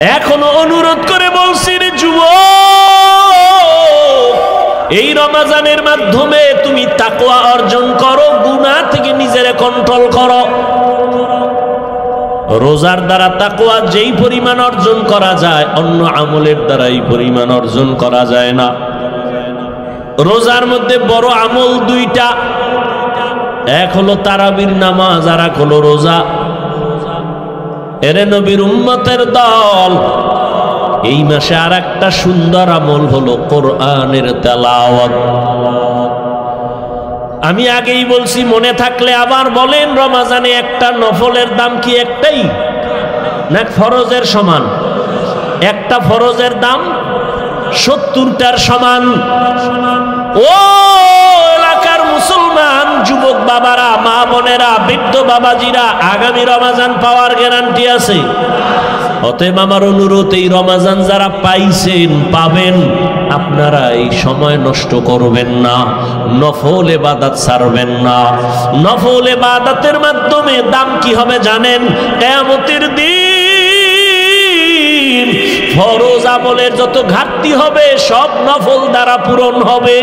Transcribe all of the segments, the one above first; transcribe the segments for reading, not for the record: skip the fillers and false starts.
এখনো অনুরোধ করে বলছি রে যুবক, এই রমজানের মাধ্যমে তুমি তাকওয়া অর্জন করো, গুনাহ থেকে নিজেরে কন্ট্রোল করো। রোজার দ্বারা তাকওয়া যেই পরিমাণ অর্জন করা যায়, অন্য আমলের দ্বারা এই পরিমাণ অর্জন করা যায় না। রোজার মধ্যে বড় আমল দুইটা, এক হলো তারাবির নামাজ আর এক হলো রোজা। এরে নবীর উম্মতের দল, এই মাসে আর একটা সুন্দর আমল হলো কোরআনের তেলাওয়াত। আমি আগেই বলছি, মনে থাকলে আবার বলেন, রমজানে একটা নফলের দাম কি একটাই না ফরজের সমান? একটা ফরজের দাম 70টার সমান। ও এলাকার মুসলমান যুবক বাবারা, মা বোনেরা, বৃদ্ধ বাবাজিরা, আগামী রমজান পাওয়ার গ্যারান্টি আছে। অতএব আমার অনুরোধ, এই রমজান যারা পাইছেন, পাবেন, আপনারা এই সময় নষ্ট করবেন না, নফল ইবাদত ছাড়বেন না। নফল ইবাদতের মাধ্যমে দাম কি হবে জানেন? কিয়ামতের দিন ফরজ আমলের যত ঘাটতি হবে সব নফল দ্বারা পূরণ হবে।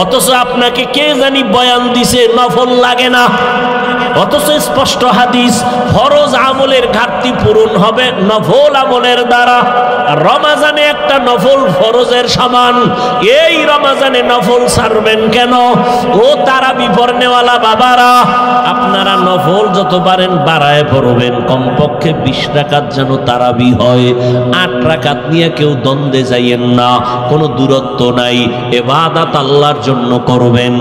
অথচ আপনাকে কে জানি বয়ান দিছে নফল লাগে না, অথচ স্পষ্ট হাদিস, ফরজ আমলের ঘাটতি পূরণ হবে নফল আমলের দ্বারা। রমজানে একটা নফল ফরজের সমান। এই রমজানে নফল ছাড়বেন কেন? ও তারাবি পড়নেওয়ালা বাবারা, আপনারা নফল যত পারেন বাড়ায় পড়বেন। কমপক্ষে 20 রাকাত যেন তারাবি হয়। 8 রাকাত নিয়ে কেউ দ্বন্দ্বে যাইয়েন না, কোনো দূরত্ব নাই। ইবাদত আল্লাহর জন্য করবেন।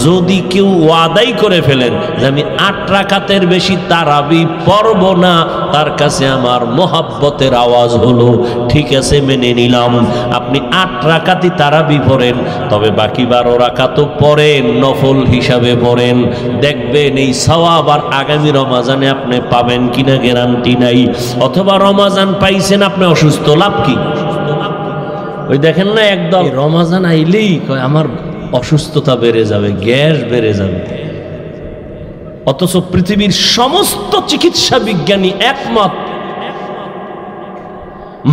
যদি কেউ ওয়াদাই করে ফেলেন যে আমি 8 রাকাতের বেশি তারাবি পড়ব না, তার কাছে আমার মোহাব্বতের আওয়াজ হলো, ঠিক আছে মেনে নিলাম, আপনি 8 রাকাতই তারাবি পড়েন, তবে বাকি 12 রাকাতও পড়েন, নফল হিসাবে পড়েন। দেখবেন এই সওয়াব আর আগামী রমজানে আপনি পাবেন কিনা গ্যারান্টি নাই। অথবা রমজান পাইছেন, আপনি অসুস্থ, লাভ কি? ওই দেখেন না একদল রমজান আইলেই কয় আমার অসুস্থতা বেড়ে যাবে, গ্যাস বেড়ে যাবে। অথচ পৃথিবীর সমস্ত চিকিৎসা বিজ্ঞানী একমত,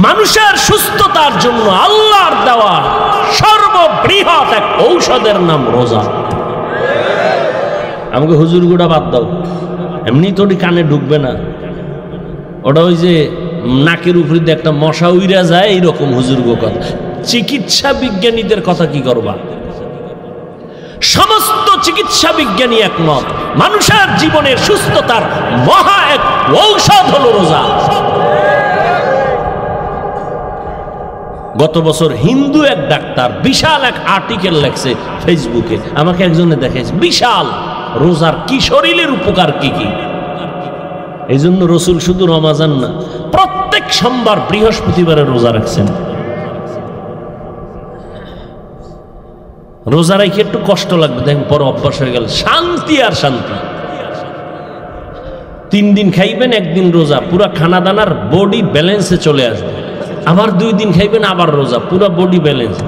মানুষের সুস্থতার জন্য আল্লাহর দেওয়া সর্ববৃহৎ এক ঔষধের নাম রোজা। আমাকে হুজুর গুড়া বাদ দাও, এমনি তো কানে ঢুকবে না, ওটা ওই যে নাকের উপরে দিয়ে একটা মশা উইরা যায়, এইরকম হুজুর গো কথা। চিকিৎসা বিজ্ঞানীদের কথা কি করবা? সমস্ত চিকিৎসা বিজ্ঞানী একমত, মানুষের জীবনের সুস্থতার মহা এক ঔষধ হলো রোজা। গত বছর হিন্দু এক ডাক্তার বিশাল এক আর্টিকেল লেখছে ফেসবুকে, আমাকে একজনে দেখাইছে, বিশাল রোজার কি শরীরের উপকার কি কি। এই জন্য রসুল শুধু রমজান না, প্রত্যেক সোমবার বৃহস্পতিবারে রোজা রাখছেন। রোজা রাখি একটু কষ্ট লাগবে, দেখেন পরে অভ্যাস হয়ে গেল, শান্তি আর শান্তি। 3 দিন খাইবেন, 1 দিন রোজা, পুরা খানা দানার বডি ব্যালেন্সে চলে আসবে। আবার 2 দিন খাইবেন, আবার রোজা, পুরা বডি ব্যালেন্স।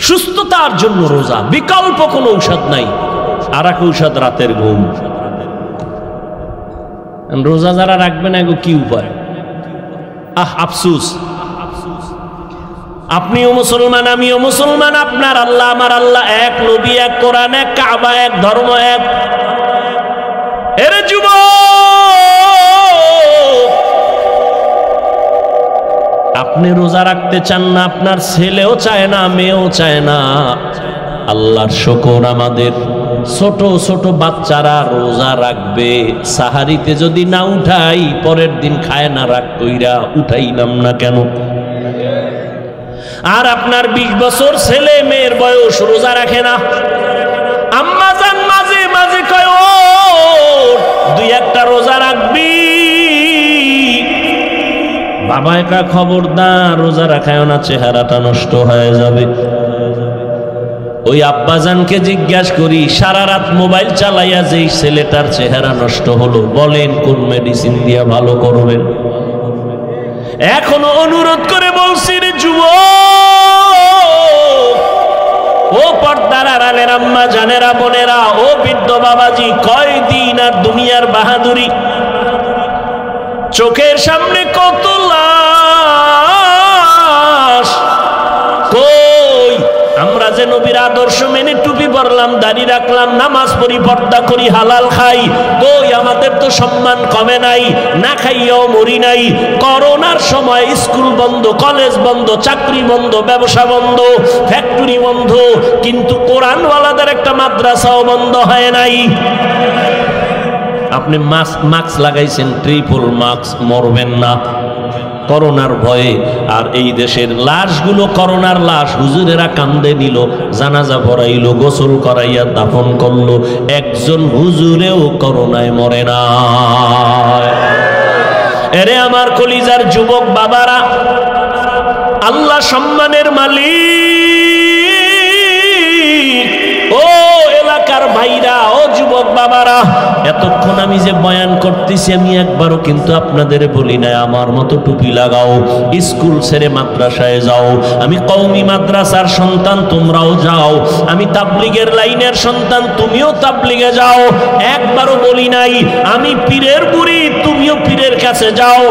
সুস্থতার জন্য রোজা, বিকল্প কোনো ঔষধ নাই। আর এক ঔষধ রাতের ঘুম। রোজা যারা রাখবেন এগো কি উপায়? আফসুস, আপনিও মুসলমান, আমিও মুসলমান, আপনার আল্লাহ আমার আল্লাহ এক, নবী এক, কোরআন এক, কাবা এক, ধর্ম এক। এরে যুবক, আপনি রোজা রাখতে চান না, আপনার ছেলেও চায় না, মেয়েও চায় না। আল্লাহর শুকর, আমাদের ছোট ছোট বাচ্চারা রোজা রাখবে। সাহারিতে যদি না উঠাই, পরের দিন খায় না, রাগ কইরা উঠাইলাম না কেন? আর আপনার 20 বছর ছেলে মেয়ের বয়স রোজা রাখে না। আম্মা জান মাঝে মাঝে কয়, ও 2-1টা রোজা রাখবি। বাবা একা খবরদার রোজা রাখায় না, চেহারাটা নষ্ট হয়ে যাবে। ওই আব্বাজানকে জিজ্ঞাসা করি, সারা রাত মোবাইল চালাইয়া যেই ছেলেটার চেহারা নষ্ট হলো, বলেন কোন মেডিসিন দিয়া ভালো করবেন? এখনো অনুরোধ করে বলছি রে যুবক, ও পর্দার আড়ালের আম্মা জানেরা, বোনেরা, ও বৃদ্ধ বাবাজি, কয়দিন আর দুনিয়ার বাহাদুরি? চোখের সামনে কত লাশ। কই আমরা যে নবীর আদর্শ মেনে টুপি পরলাম, দাড়ি রাখলাম, নামাজ পড়ি, পর্দা করি, হালাল খাই, কই আমাদের তো সম্মান কমে নাই, না খাইয়াও মরি নাই। করোনার সময় স্কুল বন্ধ, কলেজ বন্ধ, চাকরি বন্ধ, ব্যবসা বন্ধ, ফ্যাক্টরি বন্ধ, কিন্তু কোরআনওয়ালাদের একটা মাদ্রাসাও বন্ধ হয় নাই। আপনি মাস্ক লাগাইছেন, ট্রিপল মাস্ক, মরবেন না করোনার ভয়ে। আর এই দেশের লাশগুলো করোনার লাশ, হুজুরেরা কান্দে নিল, জানাজা পড়াইলো, গোসল করাইয়া দাফন করলো, একজন হুজুরেও করোনায় মরে না। এরে আমার কলিজার যুবক বাবারা, আল্লাহ সম্মানের মালিক। ও এলাকার ভাইরা, ও যুবক বাবারা, এতক্ষণ আমি যে বয়ান করতেছি আমি একবারও কিন্তু আপনাদের বলি না আমার মতো টুপি লাগাও, স্কুল ছেড়ে মাদ্রাসায় যাও। আমি কওমি মাদ্রাসার সন্তান, তোমরাও যাও। আমি তাবলিগের লাইনের সন্তান, তুমিও তাবলিগে যাও। একবারও বলি নাই আমি পীরের বুড়ি, তুমিও পীরের কাছে যাও,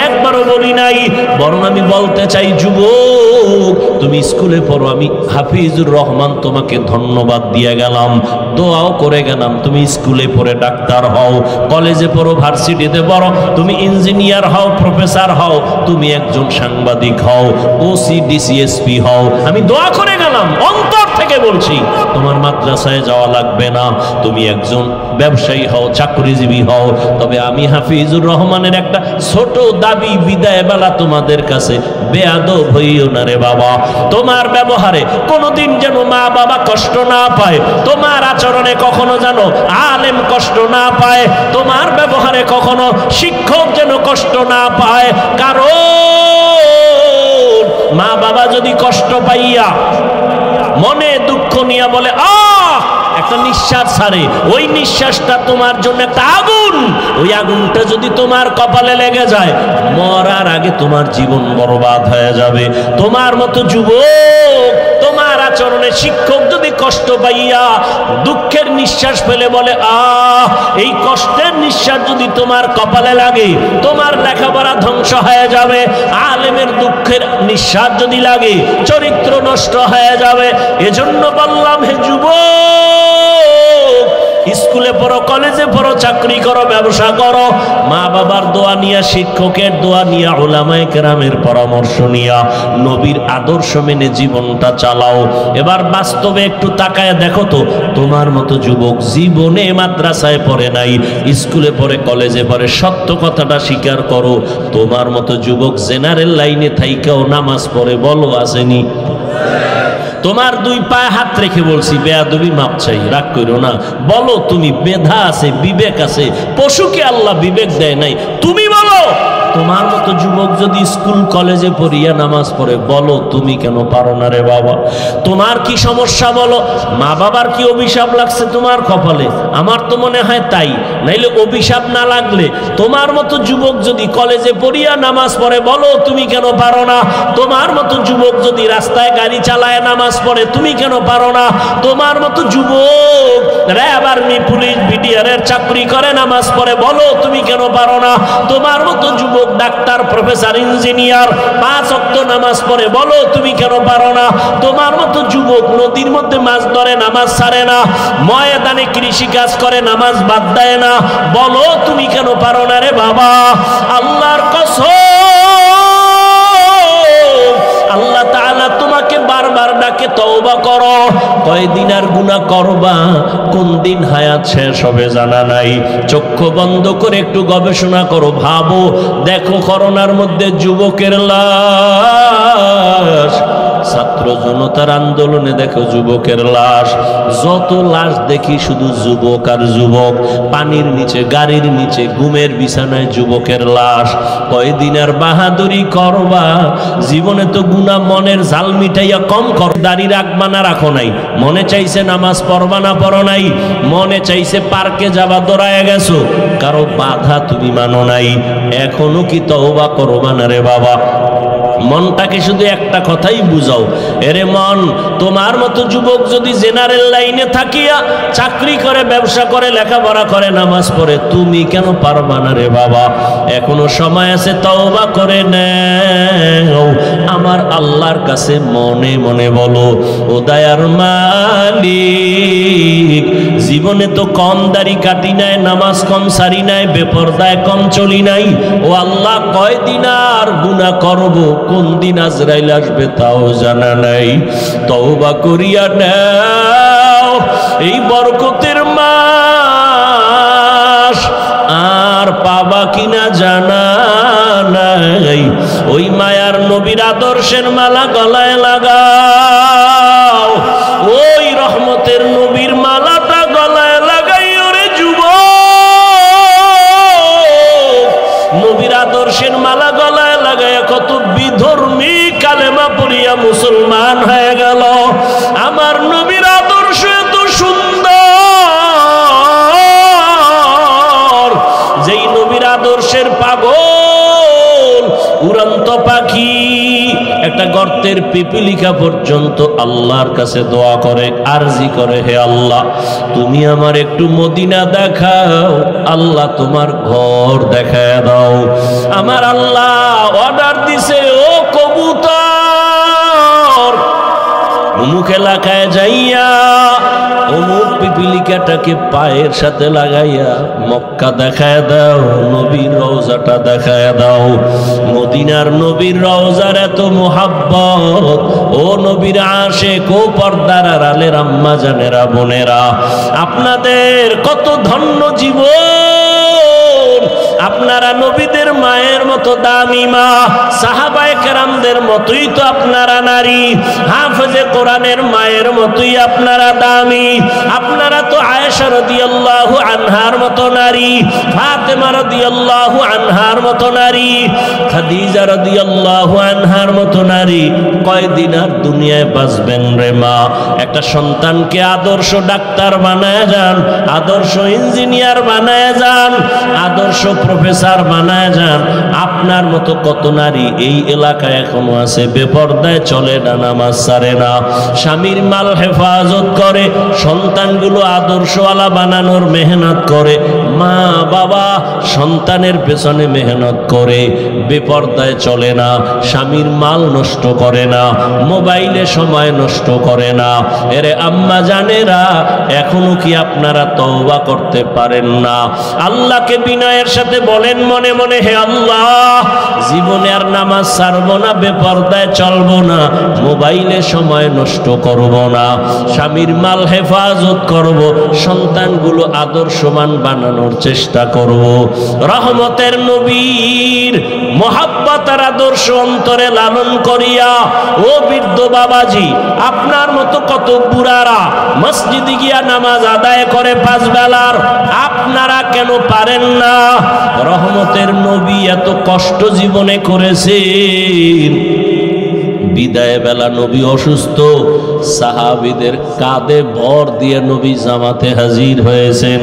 একবারও বলি নাই। বরং আমি বলতে চাই যুবক, তুমি স্কুলে পড়ো, আমি হাফিজুর রহমান তোমাকে ধন্যবাদ দিয়ে গেলাম, দোয়াও করে গেলাম। তুমি স্কুলে পড়ে ডাক্তার হও, কলেজে পড়ো, ভার্সিটিতে পড়ো, তুমি ইঞ্জিনিয়ার হও, প্রফেসর হও, তুমি একজন সাংবাদিক হও, ওসি ডিসিএসপি হও, আমি দোয়া করে গেলাম, অন্তর থেকে বলছি। তোমার মাদ্রাসায় যাওয়া লাগবে না, তুমি একজন ব্যবসায়ী হও, চাকরিজীবী হও। তবে আমি হাফিজুর রহমানের একটা ছোট দাবি, বিদায় বেলা তোমাদের কাছে, বেয়াদব হইও না রে বাবা। তোমার ব্যবহারে কোনোদিন যেন মা বাবা কষ্ট না পায়, তোমার আচরণে কখনো যেন আলেম কষ্ট না পায়, তোমার ব্যবহারে কখনো শিক্ষক যেন কষ্ট না পায়। কারণ মা বাবা যদি কষ্ট পাইয়া মনে দুঃখ নিয়ে বলে একটা নিঃশ্বাস ছাড়ে, ওই নিঃশ্বাসটা তোমার জন্য একটা আগুন। ওই আগুনটা যদি তোমার কপালে লেগে যায়, মরার আগে তোমার জীবন বরবাদ হয়ে যাবে। তোমার মতো যুবক, তোমার আচরণে শিক্ষক যদি কষ্ট পাইয়া দুঃখের নিঃশ্বাস ফেলে বলে এই কষ্টের নিঃশ্বাস যদি তোমার কপালে লাগে, তোমার লেখাপড়া ধ্বংস হয়ে যাবে। আলেমের দুঃখের নিঃশ্বাস যদি লাগে, চরিত্র নষ্ট হয়ে যাবে। এজন্য বললাম, হে যুবক, স্কুলে পড়ো, কলেজে পড়ো, চাকরি করো, ব্যবসা করো, মা বাবার দোয়া নিয়া, শিক্ষকের দোয়া নিয়া, উলামায়ে কেরামের পরামর্শ নিয়া, নবীর আদর্শ মেনে জীবনটা চালাও। এবার বাস্তবে একটু তাকায় দেখো তো, তোমার মতো যুবক জীবনে মাদ্রাসায় পড়ে নাই, স্কুলে পড়ে, কলেজে পড়ে, সত্য কথাটা স্বীকার করো। তোমার মতো যুবক জেনারেল লাইনে থাইকাও নামাজ পড়ে, বলো আসেনি? তোমার দুই পায়ে হাত রেখে বলছি, বেয়াদবি মাপ চাই, রাগ করো না। বলো তুমি, মেধা আছে, বিবেক আছে, পশুকে আল্লাহ বিবেক দেয় নাই, তুমি বলো। তোমার মতো যুবক যদি স্কুল কলেজে পড়িয়া নামাজ পড়ে, বলো তুমি কেন পারো না রে বাবা? তোমার কি সমস্যা বলো? মা বাবার কি অভিশাপ লাগছে তোমার কপালে? আমার তো মনে হয় তাই, নাইলে অভিশাপ না লাগলে তোমার মতো যুবক যদি কলেজে পড়িয়া নামাজ পড়ে, বলো তুমি কেন পারো না? তোমার মতো যুবক যদি রাস্তায় গাড়ি চালায় নামাজ পড়ে, তুমি কেন পারো না? তোমার মতো যুবক র্যাব, আর্মি, পুলিশ, বিডিআরের চাকরি করে নামাজ পড়ে, বলো তুমি কেন পারো না? তোমার মতো যুবক ডাক্তার, প্রফেসর, ইঞ্জিনিয়ার 5 ওয়াক্ত নামাজ পড়ে, বলো তুমি কেন পারো না? তোমার মতো যুবক নদীর মধ্যে মাছ ধরে, নামাজ ছাড়ে না, ময়দানে কৃষি কাজ করে, নামাজ বাদ দেয় না, বলো তুমি কেন পারো না রে বাবা? আল্লাহর কসম, আল্লাহ তাআলা তোমাকে বারবার ডাকে, তওবা করো। কয়দিন আর গুনাহ করবা, কোন দিন হায়াত শেষ হবে জানা নাই। চক্ষু বন্ধ করে একটু গবেষণা করো, ভাবো, দেখো করোনার মধ্যে যুবকের লাশ, ছাত্র জনতার আন্দোলনে দেখো যুবকের লাশ, যত লাশ দেখি শুধু যুবক আর যুবক, পানির নিচে, গাড়ির নিচে, ঘুমের বিছানায় যুবকের লাশ। কয়দিন আর বাহাদুরি করবা? জীবনে তো গুনাহ মনের জাল মিটাইয়া কম কর। দাড়ি রাখবা না রাখো নাই, মনে চাইছে নামাজ পড়বা না পড়ো নাই, মনে চাইছে পার্কে যাবা, দৌড়ায় গেছো, কারো বাধা তুমি মানো নাই, এখনো কি তওবা করবা না রে বাবা? মনটাকে শুধু একটা কথাই বুঝাও, এরে মন, তোমার মতো যুবক যদি জেনারেল লাইনে থাকিয়া চাকরি করে, ব্যবসা করে, লেখাপড়া করে, নামাজ পড়ে, তুমি কেন পারবা না রে বাবা? এখনো সময় আছে, তওবা করে নাও। আমার আল্লাহর কাছে মনে মনে বলো, ও দয়ার মালিক, জীবনে তো কম দাড়ি কাটি নাই, নামাজ কম সারি নাই, বেপরদায় কম চলি নাই। ও আল্লাহ, কয়দিন আর গুনাহ করব, কোন দিন আজরাইল আসবে তাও জানা নাই। তওবা করিয়া নাও, এই বরকতের মাস আর পাবা কিনা জানা নাই। ওই মায়ার নবীর আদর্শের মালা গলায় লাগাও, ওই রহমতের নবীর মালাটা গলায় লাগাই। ওরে যুবক, নবীর আদর্শের মালা গলায় লাগায় কত বিধর্মী কালেমা পড়িয়া মুসলমান হয়ে গেল। আমার নবীর আদর্শ এত সুন্দর, যেই নবীর আদর্শের পাগল উড়ন্ত পাখি একটা গর্তের পিপিলিকা পর্যন্ত আল্লাহর কাছে দোয়া করে, আরজি করে, হে আল্লাহ, তুমি আমার একটু মদিনা দেখাও, আল্লাহ তোমার ঘর দেখায় দাও। আমার আল্লাহ অর্ডার দিছে, ও কবুতর, অমুক এলাকায় যাইয়া অমুক পিপিলিকাটাকে পায়ের সাথে লাগাইয়া মক্কা দেখায় দাও, নবীর রওজাটা দেখায় দাও। মদিনার নবীর রওজার এত মোহাব্বত, ও নবীর আশিক, ও পর্দার আড়ালের আম্মা জানেরা, বোনেরা, আপনাদের কত ধন্য জীবন। আপনারা নবীদের মায়ের মতো দামি মা, সাহাবায়ে কেরামদের মতোই তো আপনারা নারী, হাফেজে কোরআনের মায়ের মতোই আপনারা দামি। আপনারা তো আয়েশা রাদিয়াল্লাহু আনহার মতো নারী, ফাতেমা রাদিয়াল্লাহু আনহার মতো নারী, খাদিজা রাদিয়াল্লাহু আনহার মতো নারী। কয়দিন আর দুনিয়ায় বাঁচবেন রে মা? একটা সন্তানকে আদর্শ ডাক্তার বানায় যান, আদর্শ ইঞ্জিনিয়ার বানায় যান, আদর্শ প্রফেসর বানায় যান। আপনার মতো কত নারী এই এলাকায় এখনো আছে, বেপরদায় চলে না, নামাজ ছাড়ে না, স্বামীর মাল হেফাজত করে, সন্তানগুলো আদর্শওয়ালা বানানোর মেহনত করে, মা বাবা সন্তানের পেছনে মেহনত করে, বেপরদায় চলে না, স্বামীর মাল নষ্ট করে না, মোবাইলে সময় নষ্ট করে না। এরে আম্মা জানেরা, এখনো কি আপনারা তওবা করতে পারেন না? আল্লাহকে বিনয়ের সাথে বলেন মনে মনে, হে আল্লাহ, জীবনে আর নামাজ ছাড়বো না, বেপরদায় চলবো না, মোবাইলে সময় নষ্ট করব না, স্বামীর মাল হেফাজত করব, সন্তানগুলো আদর্শবান বানানোর চেষ্টা করব। রহমতের নবীর মোহাব্বত আর আদর্শ অন্তরে লালন করিয়া, ও বৃদ্ধ বাবাজি, আপনার মতো কত বুড়ারা মসজিদে গিয়া নামাজ আদায় করে 5 বেলার, আপনারা কেন পারেন না? রহমতের নবী এত কষ্ট জীবনে করেছেন, বিদায় বেলা নবী অসুস্থ, সাহাবীদের কাঁধে ভর দিয়ে নবী জামাতে হাজির হয়েছেন,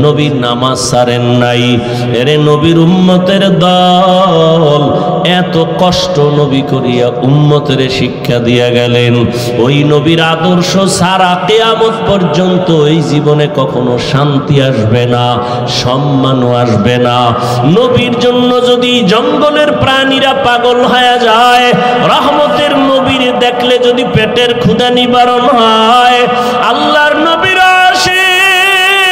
নবী নামাজ ছাড়েন নাই। এরে নবীর উম্মতের দল এত কষ্ট নবী করিয়া উম্মতের শিক্ষা দিয়া গেলেন। ওই নবীর আদর্শ সারা কিয়ামত পর্যন্ত এই জীবনে কখনো শান্তি আসবে না, সম্মানও আসবে না। নবীর জন্য যদি জঙ্গলের প্রাণীরা পাগল হয়ে যায়, রহমতের নবীর দেখলে যদি পেটের ক্ষুধা নিবারণ হয়, আল্লাহর নবীর আশিক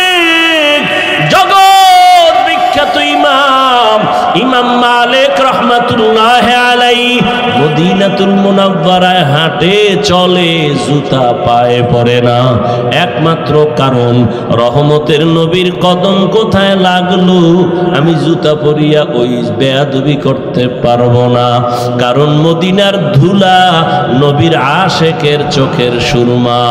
জগৎ বিখ্যাত ইমাম মালিক রহমাতুল্লাহ আলাইহি মদিনাতুল মুনাওয়ারায় হাঁটে চলে, জুতা পায়ে পড়ে না। একমাত্র কারণ, রহমতের নবীর কদম কোথায় লাগলো, আমি জুতা পরিয়া ওই বেয়াদবি করতে পারবো না। কারণ মদিনার ধুলা নবীর আশিকের চোখের সুরমা।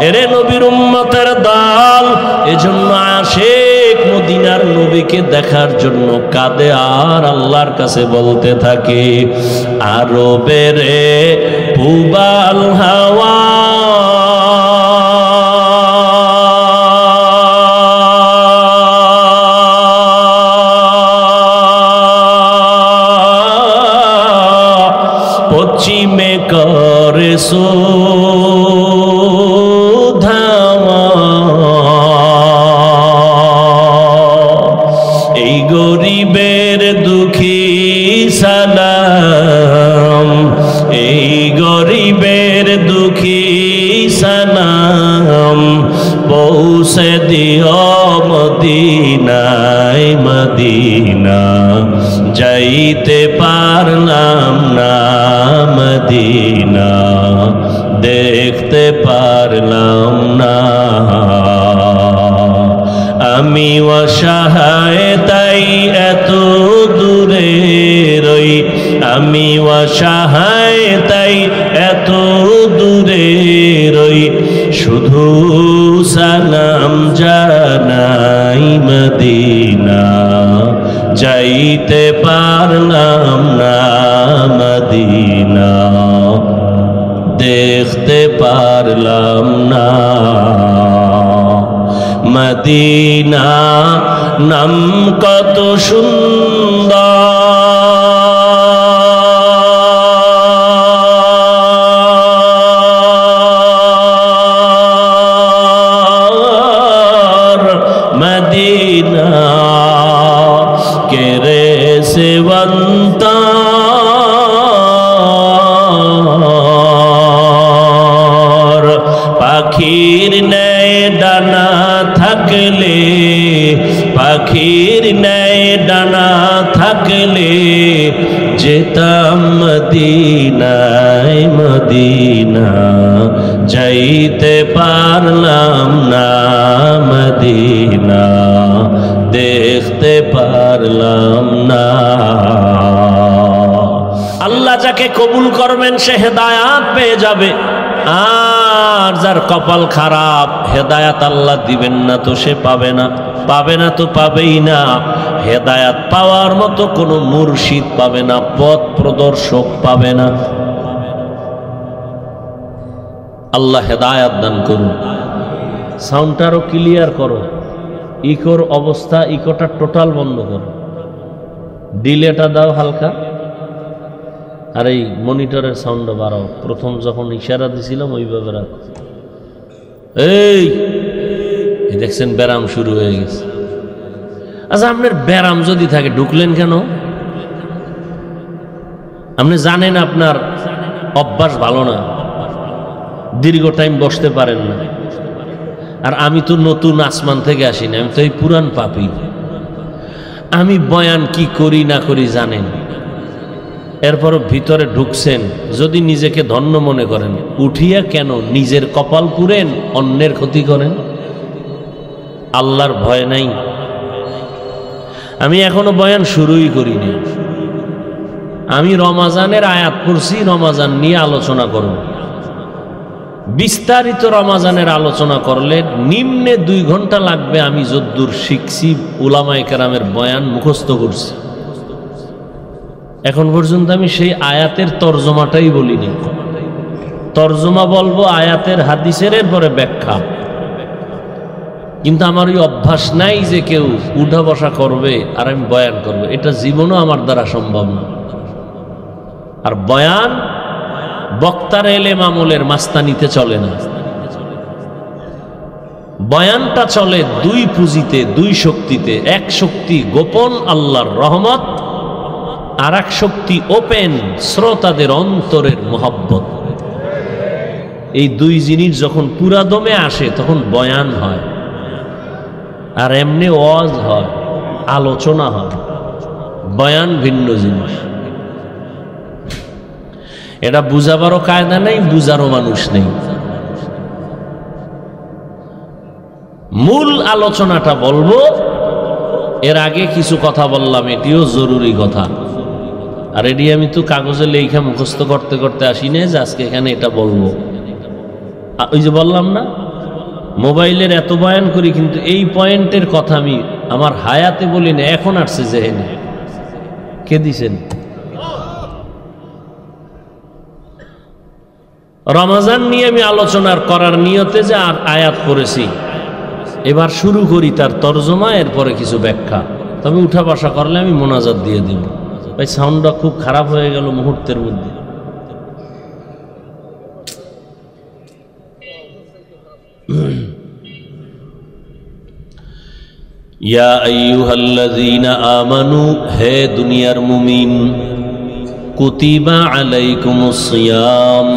এরে নবীর উম্মতের দল, এজন্য আশিক মদিনার নবীকে দেখার জন্য কাঁদে আর আল্লাহর কাছে বলতে থাকে, আরবের পুবাল হাওয়া সুধাওয়া, এই গরিবের দুঃখী সালাম, এই গরিবের দুঃখী সালাম, পৌঁছে দিও মদিনায় মদিনা, যাইতে পারলাম না মদিনা, দেখতে পারলাম না। আমি অসহায় তাই এত দূরে রই, আমি অসহায় তাই এত দূরে রই, শুধু সালাম জানাই মদিনা, যাইতে পারলাম না মদিনা, দেখতে পারলাম না মদিনা। নাম কত সুন্দর মদিনা, কেরে সেবন্তা পাখির ন্যায় ডানা থাকলে, পাখির ন্যায় ডানা থাকলে, যেতাম মদিনায় মদিনা, যাইতে পারলাম না মদিনা, দেখতে পারলাম না। আল্লাহ যাকে কবুল করবেন সে হেদায়াত পেয়ে যাবে, আর যার কপাল খারাপ হেদায়াত আল্লাহ দিবেন না তো সে পাবে না, পাবে না তো পাবেই না। হেদায়াত পাওয়ার মতো কোনো মুর্শিদ পাবে না, পথ প্রদর্শক পাবে না। আল্লাহ হেদায়াত দান করুন। সাউন্ডটারও ক্লিয়ার করো, ইকোর অবস্থা, ইকোটা টোটাল বন্ধ করো, ডিলেটা দাও হালকা, আর এই মনিটরের সাউন্ডও বাড়াও। প্রথম যখন ইশারা দিছিলাম ওইভাবে রাখো। এই দেখছেন ব্যারাম শুরু হয়ে গেছে। আচ্ছা, আপনার ব্যারাম যদি থাকে ঢুকলেন কেন? আপনি জানেন আপনার অভ্যাস ভালো না, দীর্ঘ টাইম বসতে পারেন না। আর আমি তো নতুন আসমান থেকে আসি না, আমি তো এই পুরান পাপী। আমি বয়ান কি করি না করি জানেন, এরপরও ভিতরে ঢুকছেন। যদি নিজেকে ধন্য মনে করেন, উঠিয়া কেন নিজের কপাল পুরেন, অন্যের ক্ষতি করেন? আল্লাহর ভয় নাই। আমি এখনো বয়ান শুরুই করিনি। আমি রমাজানের আয়াত পড়ছি, রমাজান নিয়ে আলোচনা করব। বিস্তারিত রমাজানের আলোচনা করলে নিম্নে 2 ঘন্টা লাগবে। আমি যদ্দূর শিখছি, উলামায়ে কেরামের বয়ান মুখস্থ করছি। এখন পর্যন্ত আমি সেই আয়াতের তর্জমাটাই বলিনি। তর্জমা বলবো আয়াতের, হাদিসের, এরপরে ব্যাখ্যা। কিন্তু আমার ওই অভ্যাস নাই যে কেউ উঠা বসা করবে আর আমি বয়ান করব, এটা জীবনও আমার দ্বারা সম্ভব না। আর বয়ান বক্তার এলেম আমলের মাস্তানিতে চলে না। বয়ানটা চলে 2 পুঁজিতে, 2 শক্তিতে। এক শক্তি গোপন আল্লাহর রহমত, আর এক শক্তি ওপেন শ্রোতাদের অন্তরের মোহাব্বত। এই 2 জিনিস যখন পুরা দমে আসে তখন বয়ান হয়। আর এমনি ওয়াজ হয়, আলোচনা হয়। বয়ান ভিন্ন জিনিস। এটা বুঝাবারও কায়দা নেই, বুঝারও মানুষ নেই। মূল আলোচনাটা বলবো, এর আগে কিছু কথা বললাম, এটিও জরুরি কথা। আর এটি আমি তো কাগজে লেখা মুখস্থ করতে করতে আসি না যে আজকে এখানে এটা বলবো। ওই যে বললাম না, মোবাইলের এত বয়ান করি, কিন্তু এই পয়েন্টের কথা আমি আমার হায়াতে বলি না, এখন আসছে জেহেনে। কে দিছেন? রমজান নিয়ে আমি আলোচনা করার নিয়তে যে আয়াত পড়েছি, এবার শুরু করি তার তর্জমা, এরপরে কিছু ব্যাখ্যা। তবে উঠা বসা করলে আমি মোনাজাত দিয়ে দিব। ভাই সাউন্ডটা খুব খারাপ হয়ে গেল মুহূর্তের মধ্যে। ইয়া আইয়ুহাল্লাযীনা আমানু, হে দুনিয়ার মুমিন, কুতিবা আলাইকুমুস সিয়াম,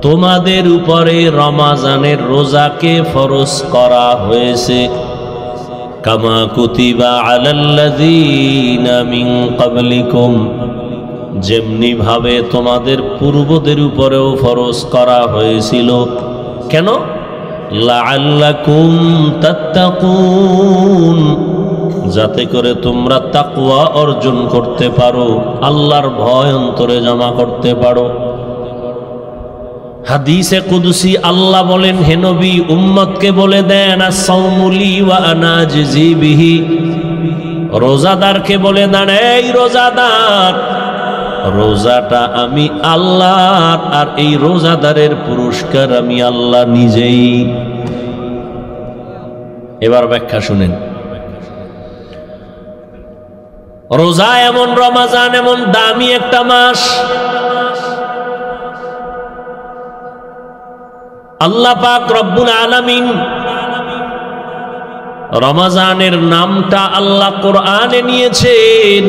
তোমাদের উপরে রমাজানের রোজাকে ফরজ করা হয়েছে। কামা কুতিবা আলাল্লাযীনা মিন ক্বাবলিকুম, যেমনি ভাবে তোমাদের পূর্বদের উপরেও ফরজ করা হয়েছিল। কেন? লাআল্লাকুম তাত্তাকুন, যাতে করে তোমরা তাকওয়া অর্জন করতে পারো, আল্লাহর ভয় অন্তরে জমা করতে পারো। হাদিসে কুদসি আল্লাহ বলেন, হে নবী, উম্মতকে বলে দেন আস-সাওমু লি ওয়া আনা আজজি বিহি, রোজাদারকে বলে দেন, এই রোজাদার, রোজাটা আমি আল্লাহর, আর এই রোজাদারের পুরস্কার আমি আল্লাহ নিজেই। এবার ব্যাখ্যা শুনেন। রোজা এমন, রমাজান এমন দামি একটা মাস, আল্লাহ পাক রব্বুল আলামিন রমাজানের নামটা আল্লাহ কোরআনে নিয়েছেন।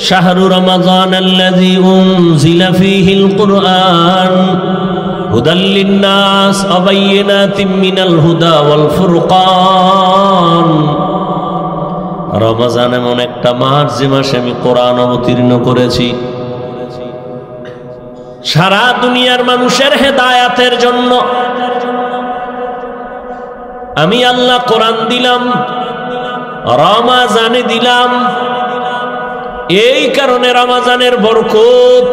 শাহরু রমাজান আল্লাযী উনজিলা ফীহিল কুরআন হুদাল লিন-নাস ওয়া বায়িনাতিম মিনাল হুদা ওয়াল ফুরকান। রমাজান এমন একটা মাস যে মাসে আমি কোরআন অবতীর্ণ করেছি, সারা দুনিয়ার মানুষের হেদায়াতের জন্য আমি আল্লাহ কোরআন দিলাম, রমাজানে দিলাম। এই কারণে রমাজানের বরকত,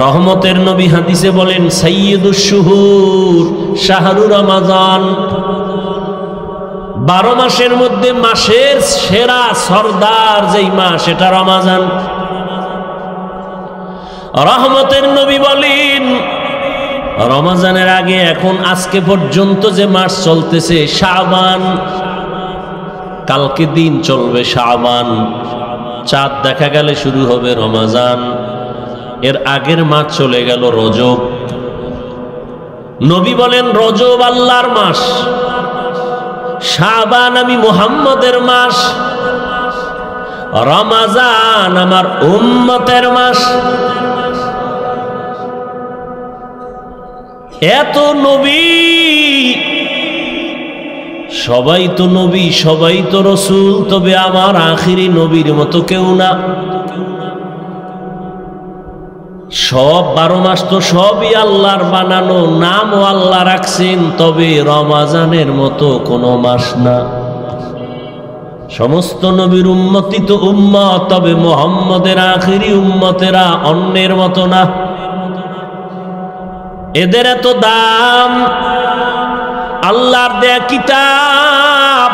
রহমতের নবী হাদিসে বলেন, সাইয়্যিদুশ শুহুর শাহরু রমাজান, 12 মাসের মধ্যে মাসের সেরা সর্দার যেই মাস, এটা রমাজান। রহমতের নবী বলেন, রমাজানের আগে এখন আজকে পর্যন্ত যে মাস চলতেছে শাবান, কালকে দিন চলবে শাবান, চাঁদ দেখা গেলে শুরু হবে রমাজান, এর আগের মাস চলে গেল রজব। নবী বলেন, রজব আল্লাহর মাস, শাবান আমি মুহাম্মদের মাস, রমাজান আমার উম্মতের মাস। এত নবী, সবাই তো নবী, সবাই তো রসুল, তবে আমার আখিরি নবীর মতো কেউ না। সব 12 মাস তো সবই আল্লাহর বানানো, নামও আল্লাহ রাখছেন, তবে রমাজানের মতো কোনো মাস না। সমস্ত নবীর উম্মতই তো উম্মত, তবে মুহাম্মদের আখিরি উম্মতেরা অন্যের মতো না। এদের এত দাম, আল্লাহর দেয়া কিতাব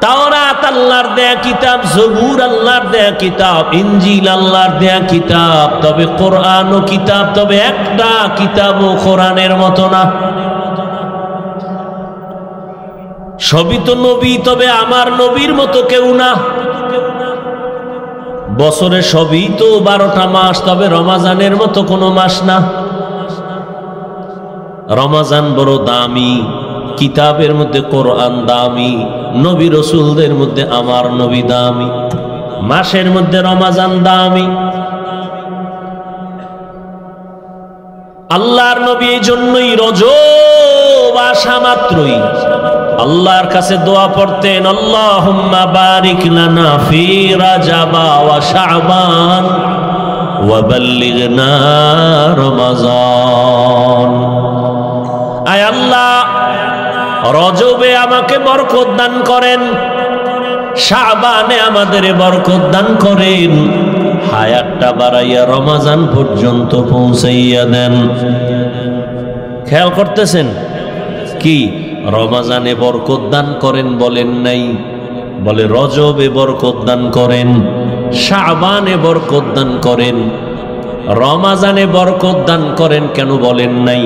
তাওরাত আল্লাহর দেয়া কিতাব, জবুর আল্লাহর দেয়া কিতাব, ইনজিল আল্লাহর দেয়া কিতাব, তবে কোরআনও কিতাব, তবে একটা কিতাবও কোরআনের মতো না। সবই তো নবী, তবে আমার নবীর মতো কেউ না। বছরে সবই তো 12টা মাস, তবে রমাজানের মতো কোনো মাস না। রমাজান বড় দামি, কিতাবের মধ্যে কোরআন দামি, নবী রসুলদের মধ্যে আমার নবী দামি, মাসের মধ্যে রমাজান দামি। আল্লাহর নবী এই জন্যই রজব আসা মাত্রই আল্লাহর কাছে দোয়া পড়তেন, আল্লাহুম্মা বারিক লানা ফি রাজাবা ওয়া শাবান ওয়া বাল্লিগনা রমাজান। আয় আল্লাহ, রজবে আমাকে বরকত দান করেন, শাবানে আমাদের বরকত দান করেন, হায়াতটা বাড়াইয়া রমাজান পর্যন্ত পৌঁছাইয়া দেন। খেয়াল করতেছেন কি? রমাজানে বরকত দান করেন বলেন নাই, বলে রজবে বরকত দান করেন, শাবানে বরকত দান করেন, রমাজানে বরকত দান করেন কেন বলেন নাই?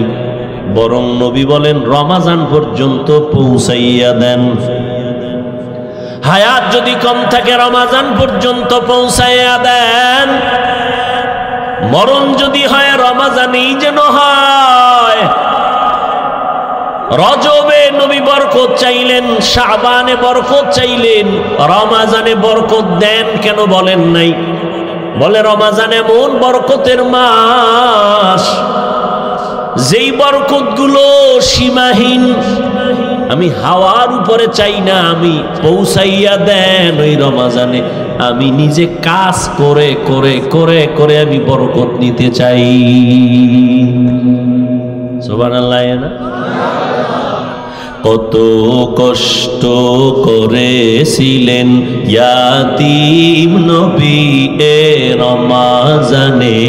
বরং নবী বলেন রমাজান পর্যন্ত পৌঁছাইয়া দেন। হায়াত যদি কম থাকে রমাজান পর্যন্ত পৌঁছাইয়া দেন। মরণ যদি হয় রমাজানেই যেন হয়। রজবে নবী বরকত চাইলেন, শাবানে বরকত চাইলেন, রমাজানে বরকত দেন কেন বলেন নাই? বলে রমাজান এমন বরকতের মাস, যেই বরকতগুলো সীমাহীন। আমি হাওয়ার উপরে চাই না, আমি পৌঁছাইয়া দেন ওই রমাজানে। আমি নিজে কাজ করে করে করে করে আমি বরকত নিতে চাই। সুবহানাল্লাহ না? কত কষ্ট করেছিলেন ইয়াতীম নবী এ রমাজানে,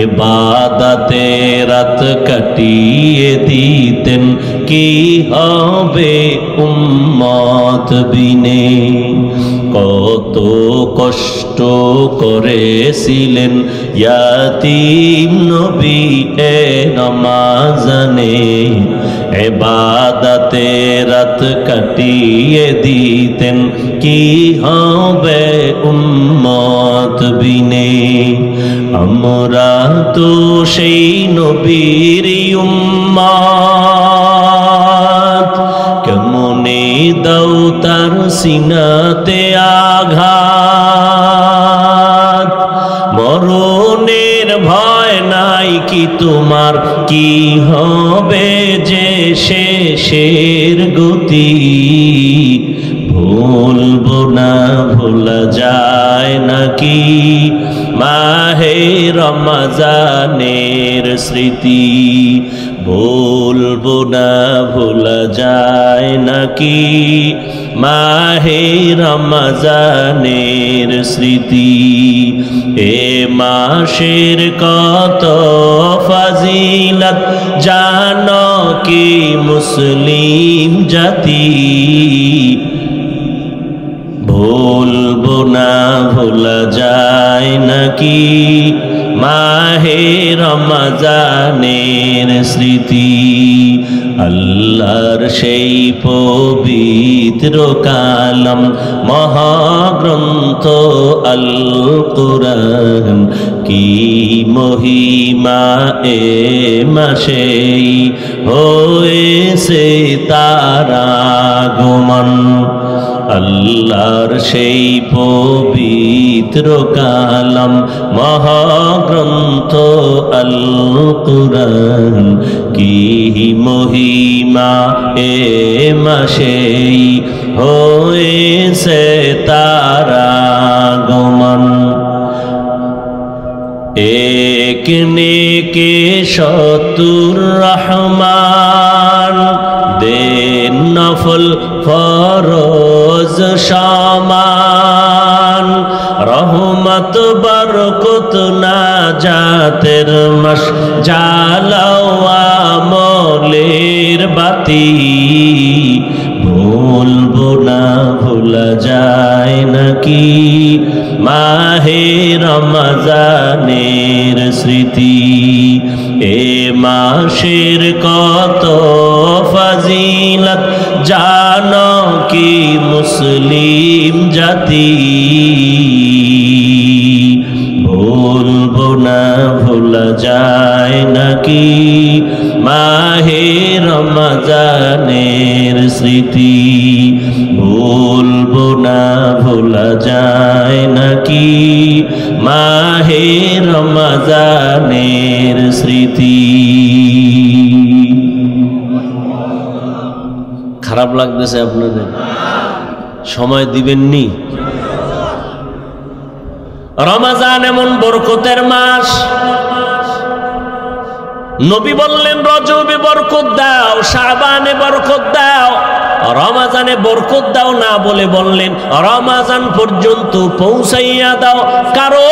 ইবাদতে রাত কাটিয়ে দিতেন, কি হবে উম্মত বিনে। কত কষ্ট করেছিলেন ইয়াতীম নবী এ রমাজানে, ইবাদতে রাত কাটিয়ে দিতেন, কি হবে উম্মত বিনে। আমরা তো সেই নবীর উম্মত, কেমনে দাও তার সিনাতে আঘাত। মরণের ভয় নাই কি তোমার, কি হবে যে শেষের গতি। ভুলবো না ভোলা যায় নাকি মাহে রমজানের স্মৃতি। ভুলবো না ভোলা যায় নাকি মাহে রমজানের স্মৃতি। এ মাসের কত ফাজিলত জানো কি মুসলিম জাতি। ভুলবো না ভোলা যায় নাকি মাহে রমজানের স্মৃতি। আল্লাহর সেই পবিত্র কালাম মহাগ্রন্থ আল কুরআন, কি মহিমা এ মাসেই হয়েছে তার আগমন। আল্লাহর সেই পবিত্র কালাম মহাগ্রন্থ আল কুরআন, কি মহিমা এ মাসেই হয়েছে তার আগমন। এক নেকে শতুর রহমান, দেন নফল ফরজ সমান। রহমত বরকত নাজাতের মাস, জ্বালাও আমলের বাতি। ভুলবো না ভোলা যায় নাকি মাহে রমজানের স্মৃতি। এ মাসের কত ফাজিলত জানো কি মুসলিম জাতি। ভুলবো না ভোলা যায় নাকি মাহে রমজানের স্মৃতি। ভুলবো না ভোলা যায় নাকি মাহে রমজানের স্মৃতি। খারাপ লাগতেছে আপনাদের? সময় দিবেননি? রমজান এমন বরকতের মাস। নবী বললেন রজবে বরকত দাও, শাবানে বরকত দাও, রমজানে বরকত দাও না বলে বললেন রমজান পর্যন্ত পৌঁছাইয়া দাও। কারণ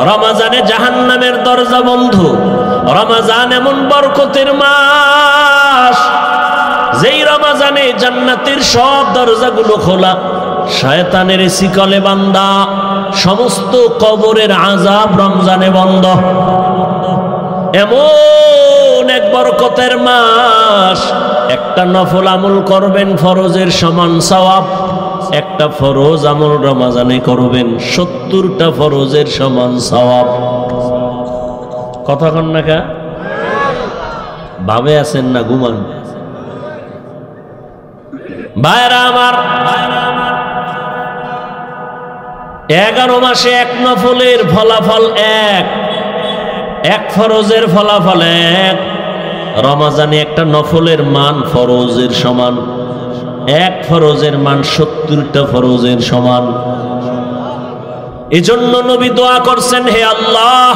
রমজানে জাহান্নামের দরজা বন্ধ। রমজান এমন বরকতের মাস, যেই রমজানে জান্নাতের সব দরজাগুলো খোলা, শয়তানের শিকলে বান্দা, সমস্ত কবরের আযাব রমজানে বন্ধ। এমন এক বরকতের মাস, একটা নফল আমল করবেন ফরজের সমান সওয়াব, একটা ফরজ আমল রমজানে করবেন 70টা ফরজের সমান সওয়াব। কথা কন না কা ভাবে আছেন না ঘুমান? ভাইরা আমার, 11 মাসে এক নফলের ফলাফল এক ফরজের ফলাফল এক। রমজানে একটা নফলের মান ফরজের সমান, এক ফরজের মান 70টা ফরজের সমান। এজন্য নবী দোয়া করছেন, হে আল্লাহ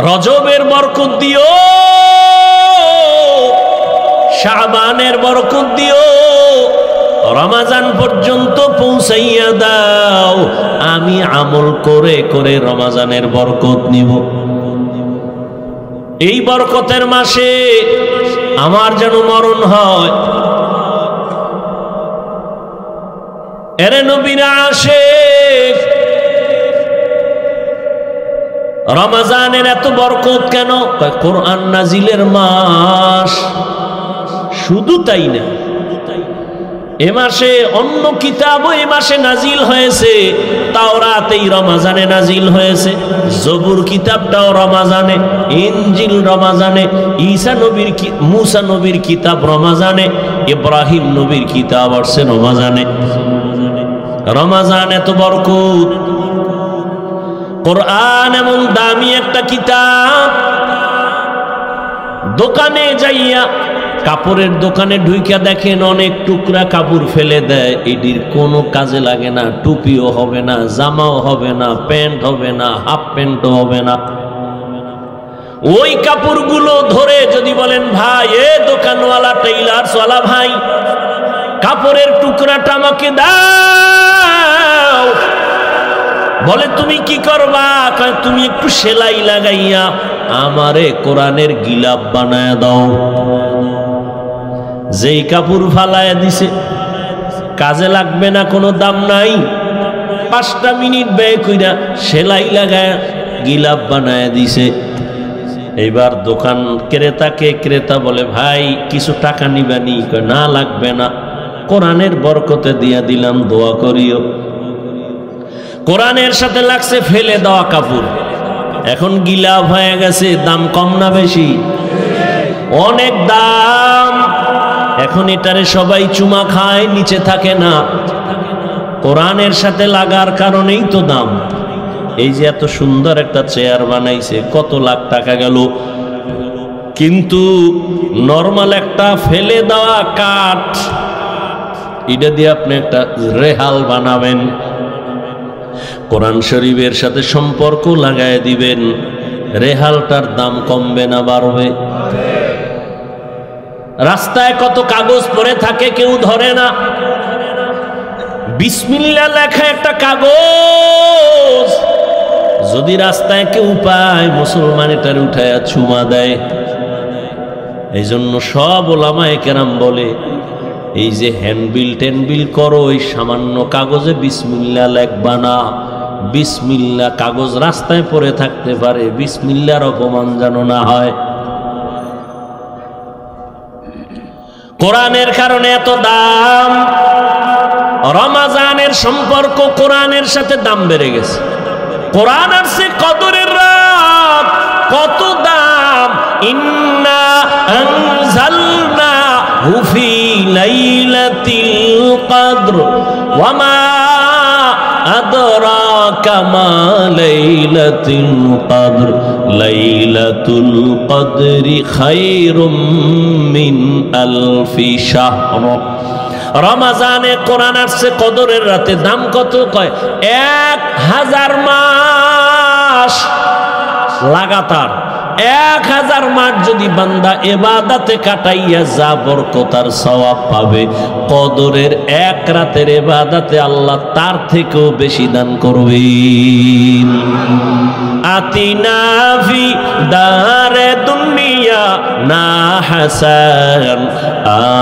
রজবের বরকত দিও, শাবানের বরকত দিও, রমজান পর্যন্ত পৌঁছাইয়া দাও, আমি আমল করে করে রমজানের বরকত নিব। এই বরকতের মাসে আমার যেন মরণ হয়। এরে নবীরা আশিক, রমজানের এত বরকত কেন? কোরআন নাজিলের মাস। শুধু তাই না, এ মাসে অন্য কিতাবও এ মাসে নাজিল হয়েছে। তাওরাত এই রমজানে নাজিল হয়েছে, জবুর কিতাবটাও রমজানে, ইনজিল রমজানে, ঈসা নবীর মুসা নবীর কিতাব রমজানে, ইব্রাহিম নবীর কিতাব আসছে রমজানে। রমজান এত বরকত। কোরআন এমন দামি একটা কিতাব, দোকানে যাইয়া কাপড়ের দোকানে ঢুইকা দেখেন অনেক টুকরা কাপড় ফেলে দেয়, এটির কোনো কাজে লাগে না, টুপিও হবে না, জামাও হবে না, প্যান্ট হবে না, হাফ প্যান্টও হবে না। ওই কাপড়গুলো ধরে যদি বলেন, ভাই এ দোকানওয়ালা টেইলার্সওয়ালা ভাই, কাপড়ের টুকরাটা আমাকে দাও, বলে তুমি কি করবা? তুমি একটু সেলাই লাগাইয়া আমারে কোরআনের গিলাপ বানায় দাও। যেই কাপড় ফালায় দিছে, কাজে লাগবে না, কোনো দাম নাই, 5টা মিনিট ব্যয় কইরা সেলাই লাগায় গিলাপ বানায় দিছে। এইবার দোকান ক্রেতা বলে, ভাই কিছু টাকা নিবানি? না লাগবে না, কোরআনের বরকতে দিয়া দিলাম, দোয়া করিও। কোরআনের সাথে লাগছে ফেলে দেওয়া কাপড়, এখন গিলাপ হয়ে গেছে। দাম কম না বেশি? অনেক দাম। এখন এটারে সবাই চুমা খায়, নিচে থাকে না। কোরআনের সাথে লাগার কারণেই তো দাম। এই যে এত সুন্দর একটা চেয়ার বানাইছে, কত লাখ টাকা গেল, কিন্তু নরমাল একটা ফেলে দেওয়া কাঠ, এটা দিয়ে আপনি একটা রেহাল বানাবেন, কোরআন শরীফের সাথে সম্পর্ক লাগায় দিবেন, রেহালটার দাম কমবে না বাড়বে? রাস্তায় কত কাগজ পড়ে থাকে, কেউ ধরে না। বিসমিল্লাহ লেখা একটা কাগজ যদি রাস্তায় কেউ পায়, মুসলমান এটার উঠায়া চুমা দেয়। এই জন্য সব ওলামায়ে কেরাম বলে, এই যে হ্যান্ডবিল টেনবিল করো, ওই সামান্য কাগজে বিসমিল্লাহ লেখবা না। বিসমিল্লাহ কাগজ রাস্তায় পড়ে থাকতে পারে, বিসমিল্লাহর অপমান যেন না হয়। কোরআনের কারণে এত দাম। রমজানের সম্পর্ক কোরআনের সাথে দাম বেড়ে গেছে। কোরআন আসছে কদরের রাত, কত দাম। ইন্না আনজালনাহু ফি লাইলাতিল কদর ওয়া মা আদরাকা মা লাইলাতুল কদর লাইলাতুল কদরি খায়রুম মিন আলফি শাহর। রমজানে কোরআন আসছে কদরের রাতে, দাম কত? কয় 1000 মাস লাগাতার। 1000 মাস যদি বান্দা ইবাদতে কাটাইয়া যা বরকতার সওয়াব পাবে, কদরের এক রাতের ইবাদতে আল্লাহ তার থেকেও বেশি দান করবেন। আতিনা ফি দারে দুনিয়া না হাসান,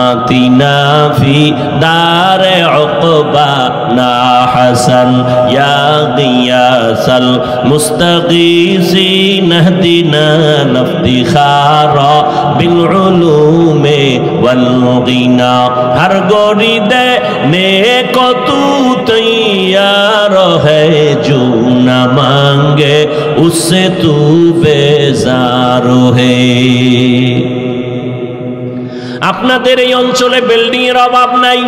আতিনা ফি দারে উকবা না হাসান, ইয়া গিয়াসাল মুস্তাগীসিন ইহদিনা নাফতিখারা বিল উলুমে वल गिना हर गोरी देने को तू तैयार है जो न मांगे उससे तू बेजार है। আপনাদের এই অঞ্চলে বিল্ডিং এর অভাব নাই,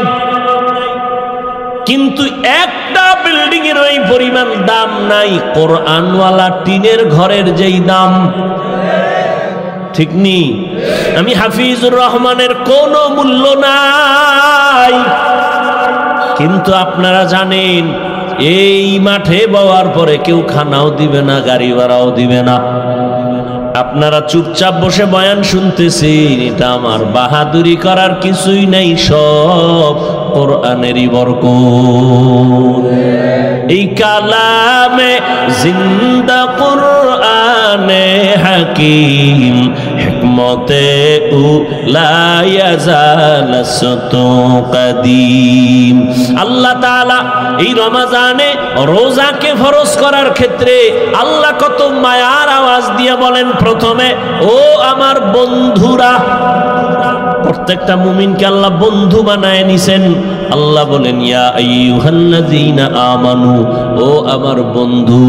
কিন্তু একটা বিল্ডিং এর ওই পরিমাণ দাম নাই কোরআনওয়ালা টিনের ঘরের যেই দাম, ঠিক নি? আমি হাফিজুর রহমানের কোনো মূল্য নাই, কিন্তু আপনারা জানেন এই মাঠে বওয়ার পরে কেউ খানাও দিবে না, গাড়ি ভাড়াও দিবে না। আপনারা চুপচাপ বসে বয়ান শুনতেছেন, এটা আমার বাহাদুরি করার কিছুই নাই, সব কোরআনেরই বরকত। এই কালামে জিন্দা কোরআনে হাকিম হিকমতে উলা ইয়াজালাসতু কাদিম। আল্লাহ তাআলা এই রমজানে রোজাকে ফরজ করার ক্ষেত্রে আল্লাহ কত মায়ার আওয়াজ দিয়ে বলেন, প্রথমে ও আমার বন্ধুরা। প্রত্যেকটা মুমিনকে আল্লাহ বন্ধু বানায় নিছেন। আল্লাহ বলেন ইয়া আইয়ুহাল্লাযীনা আমানু, ও আমার বন্ধু।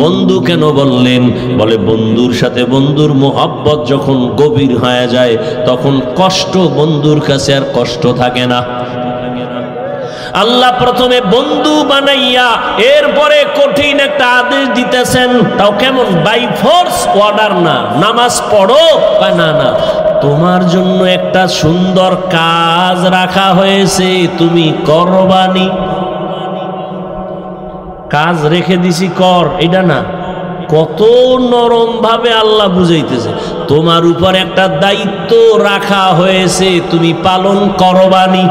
বন্ধু কেন বললেন? বলে বন্ধুর সাথে বন্ধুর মোহাব্বত যখন গভীর হয়ে যায় তখন কষ্ট বন্ধুর কাছে আর কষ্ট থাকে না। আল্লাহ প্রথমে বন্ধু বানাইয়া এরপরে কঠিন একটা আদেশ দিতেছেন, তাও কেমন? বাই ফোর্স অর্ডার না, নামাজ পড়ো বা না না, তোমার জন্য একটা সুন্দর কাজ রাখা হয়েছে, তুমি করবানি। কাজ রেখে দিছি কর, এটা না। কত নরম ভাবে আল্লাহ বুঝাইতেছে, তোমার উপর একটা দায়িত্ব রাখা হয়েছে, তুমি পালন করবানি।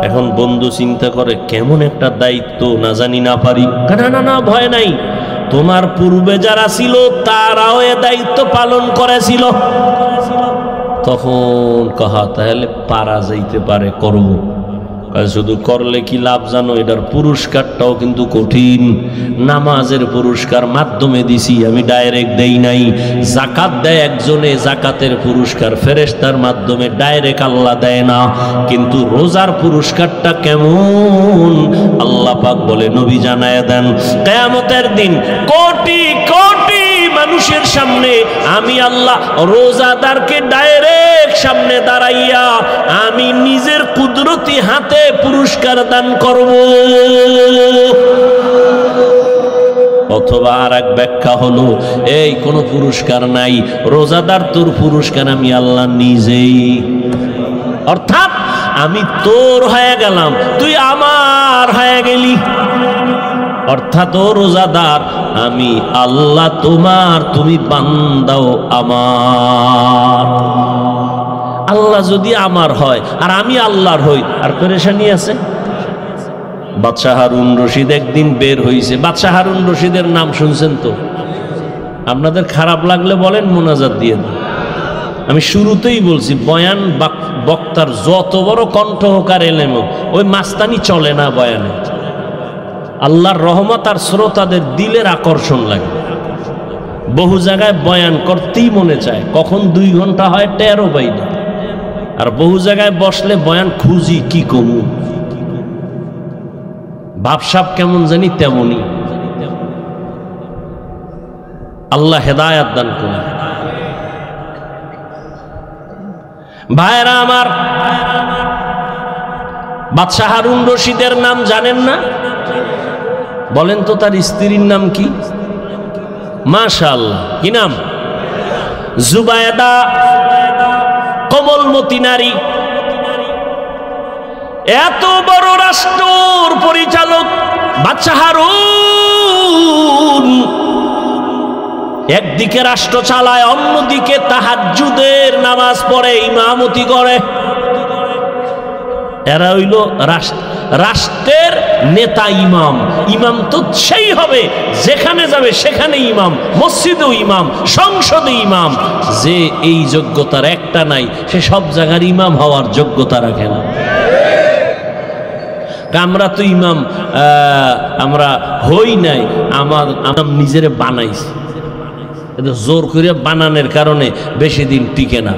এখন বন্ধু চিন্তা করে কেমন একটা দায়িত্ব, না জানি না পারি। না না না, ভয় নাই, তোমার পূর্বে যারা ছিল তারাও এ দায়িত্ব পালন করেছিল। তখন কহা তাহলে পারা যাইতে পারে, করব। শুধু করলে কি লাভ জানো? এটার পুরস্কারটাও কিন্তু কঠিন। নামাজের পুরস্কার মাধ্যমে দিছি, আমি ডাইরেক্ট দেই নাই। জাকাত দেয় একজনে, জাকাতের পুরস্কার ফেরেশতার মাধ্যমে, ডাইরেক্ট আল্লাহ দেয় না। কিন্তু রোজার পুরস্কারটা কেমন আল্লাহ পাক বলে, নবী জানায় দেন, কিয়ামতের দিন কোটি কোটি মানুষের সামনে আমি আল্লাহ রোজাদারকে ডাইরেক্ট সামনে দাঁড়াইয়া আমি নিজের কুদরতি হাতে পুরস্কার দান করব। অথবা আর এক ব্যাখ্যা হলো, এই কোনো পুরস্কার নাই, রোজাদার তোর পুরস্কার আমি আল্লাহ নিজেই। অর্থাৎ আমি তোর হয়ে গেলাম, তুই আমার হয়ে গেলি। অর্থাৎ ও রোজাদার, আমি আল্লাহ তোমার, তুমি বান্দাও আমার। আল্লাহ যদি আমার হয় আর আমি আল্লাহর হই, আর পেরেশানি আছে? বাদশাহ হারুন রশিদ একদিন বের হইছে। বাদশাহ হারুন রশিদের নাম শুনছেন তো? আপনাদের খারাপ লাগলে বলেন, মোনাজাত দিয়ে দেন। আমি শুরুতেই বলছি, বয়ান বক্তার যত বড় কণ্ঠ হোক আর এলেম, ওই মাস্তানি চলে না বয়ানে। আল্লাহর রহমত আর শ্রোতাদের দিলের আকর্ষণ লাগে। বহু জায়গায় বয়ান করতেই মনে চায়, কখন 2 ঘন্টা হয় টেরও পাই না। আর বহু জায়গায় বসলে বয়ান খুঁজি কি কমু, ভাবসাব কেমন জানি তেমনই। আল্লাহ হেদায়াত দান করুন। ভাইরা আমার, বাদশাহ হারুন রশিদের নাম জানেন না? বলেন তো তার স্ত্রীর নাম কি? মাশাআল্লাহ, কি নাম? জুবায়দা, কোমলমতি নারী। এত বড় রাষ্ট্রের পরিচালক বাদশাহ হারুন একদিকে রাষ্ট্র চালায়, অন্যদিকে তাহাজ্জুদের নামাজ পড়ে, ইমামতি করে। এরা হইল রাষ্ট্রের নেতা, ইমাম। ইমাম তো সেই হবে যেখানে যাবে সেখানে ইমাম, মসজিদেও ইমাম, সংসদে ইমাম। যে এই যোগ্যতার একটা নাই, সে সব জায়গার ইমাম হওয়ার যোগ্যতা রাখে না। আমরা তো ইমাম আমরা হই নাই, আমার নিজেরে বানাইছি। জোর করে বানানোর কারণে বেশি দিন টিকে না।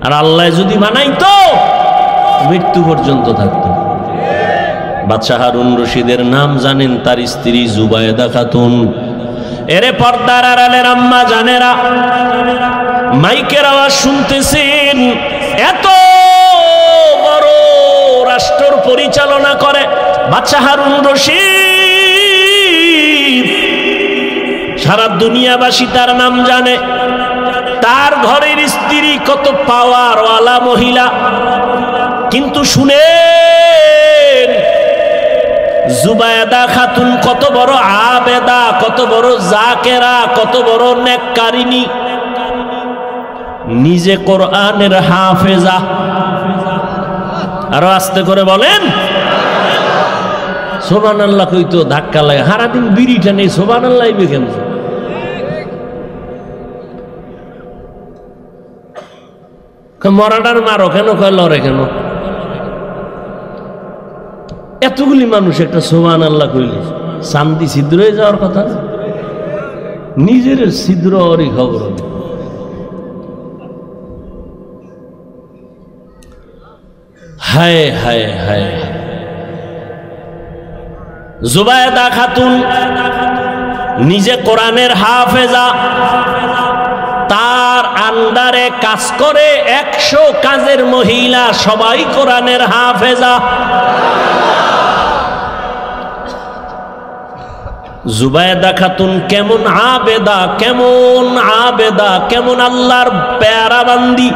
আর আল্লাহ যদি বানাইতো মৃত্যু পর্যন্ত থাকতো। বাদশা হারুন রশিদের নাম জানেন, তার স্ত্রী জুবায়েদা খাতুন। এরে পর্দার আড়ালের আম্মা জানেরা, মাইকের আওয়াজ শুনতেছেন, এত বড় রাষ্ট্র পরিচালনা করে বাদশা হারুন রশিদ। সারা দুনিয়াবাসী তার নাম জানে। তার ঘরের স্ত্রী কত পাওয়ারওয়ালা মহিলা, কিন্তু শুনেন জুবায়েদা খাতুন কত বড় আবেদা, কত বড় জাকেরা, কত বড় নেককারিনী, নিজে কোরআনের হাফেজা। আরো আস্তে করে বলেন সুবহানাল্লাহ। কইতো ধাক্কা লাগে, সারাদিন বিড়িটা নেই, সুবহানাল্লাহ কেন? মরাটার মারো কেন, কয় লড়ে কেন? এতগুলি মানুষ একটা সুবহানাল্লাহ কইলে চান্দি ছিদ্র হয়ে যাওয়ার কথা, নিজের ছিদ্র ওরই খবর। হায় হায় হায়। জুবায়েদা খাতুন নিজে কোরআনের হাফেজা, তার আন্ডারে কাজ করে 100 কাজের মহিলা, সবাই কোরআনের হাফেজা। জুবায়েদা খাতুন কেমন আবেদা, কেমন আবেদা, কেমন আল্লাহর প্যারা বান্দি।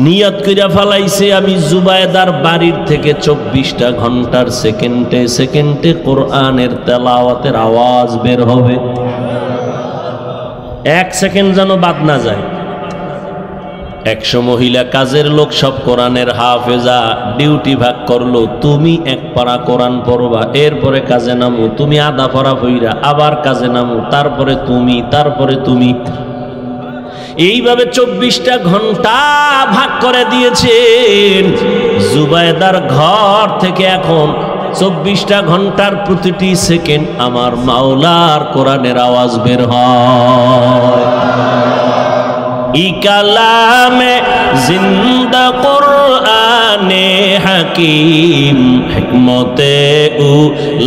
নিয়ত কইরা ফেলাইছে, আমি জুবায়েদার বাড়ির থেকে 24টা ঘন্টার সেকেন্ডে সেকেন্ডে কোরআনের তেলাওয়াতের আওয়াজ বের হবে, 1 সেকেন্ড যেন বাদ না যায়। 100 মহিলা কাজের লোক, সব কোরআনের হাফেজা। ডিউটি ভাগ করলো, তুমি 1 পারা কোরআন পড়বা, এরপরে কাজে নামো, তুমি আধা পারা পইরা আবার কাজে নামো, তারপরে তুমি, তারপরে তুমি। এইভাবে 24টা ঘন্টা ভাগ করে দিয়েছেন। জুবায়েদার ঘর থেকে এখন 24টা ঘন্টার প্রতিটি সেকেন্ড আমার মাওলার কোরআনের আওয়াজ বের হয়। ই কালামে জিন্দা কোরআনে হাকিম, হিকমতে উ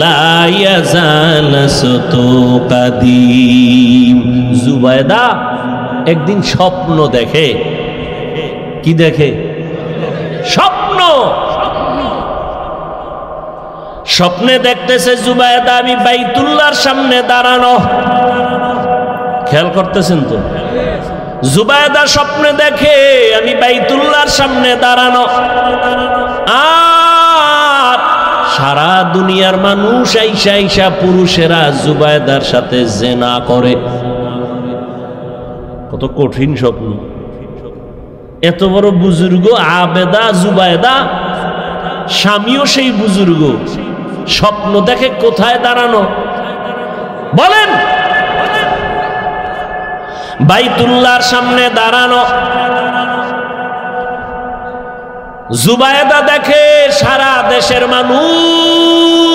লা ইয়াজাল সতু কাদিম। জুবায়েদা একদিন স্বপ্ন দেখে। কি দেখে? স্বপ্ন। স্বপ্নে দেখতেছে জুবায়েদা আমি বাইতুল্লাহর সামনে দাঁড়ানো। খেয়াল করতেছেন তো? জুবায়েদা স্বপ্নে দেখে আমি বাইতুল্লাহর সামনে দাঁড়ানো, আর সারা দুনিয়ার মানুষ আইসা আইসা পুরুষেরা জুবায়েদার সাথে জিনা করে। কত কঠিন স্বপ্ন! এত বড় বুজুর্গ আবেদা জুবায়েদা, স্বামীও সেই বুজুর্গ, স্বপ্ন দেখে কোথায় দাঁড়ানো বলেন? বাইতুল্লাহর সামনে দাঁড়ানো। জুবায়েদা দেখে সারা দেশের মানুষ,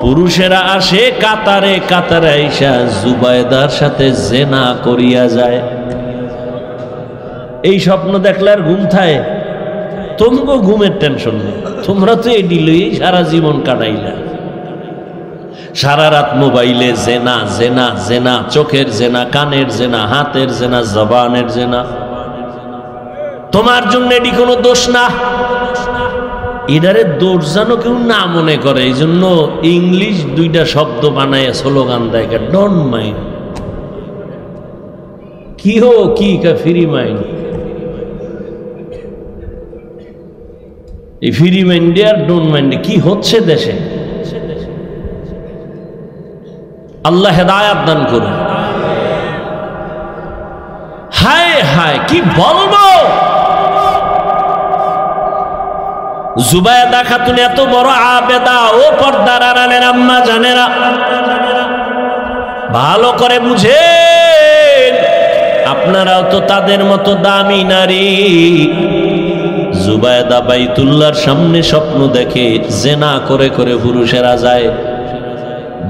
পুরুষেরা আসে কাতারে কাতারে আইসা জুবায়েদার সাথে জিনা করিয়া যায়। এই স্বপ্ন দেখলে আর ঘুম থাকে? তোমগো ঘুমের টেনশন নেই, তোমরা তো এডি লই সারা জীবন কাটাইলা। সারা রাত মোবাইলে জেনা জেনা জেনা, চোখের জেনা, কানের জেনা, হাতের জেনা, জবানের জেনা। তোমার জন্য এটি কোনো দোষ না, এটারে দোষ যেন কেউ না মনে করে। এই জন্য ইংলিশ 2টা শব্দ বানায় স্লোগান দেয়, ডোন্ট মাইন্ড। কি হো কি ফ্রি মাইন্ড? এই ফ্রি মাইন্ডে আর ডোন্ট মাইন্ডে কি হচ্ছে দেশে? আল্লাহ হেদায়াত দান করুন। হায় হায় কি বলবো! জুবায়েদা খাতুন এত বড় আবেদা। ও পর্দার আড়ালের আম্মা জানেরা, ভালো করে বুঝেন, আপনারাও তো তাদের মতো দামি নারী। জুবায়েদা বাইতুল্লাহর সামনে স্বপ্ন দেখে, জিনা করে করে পুরুষেরা যায়।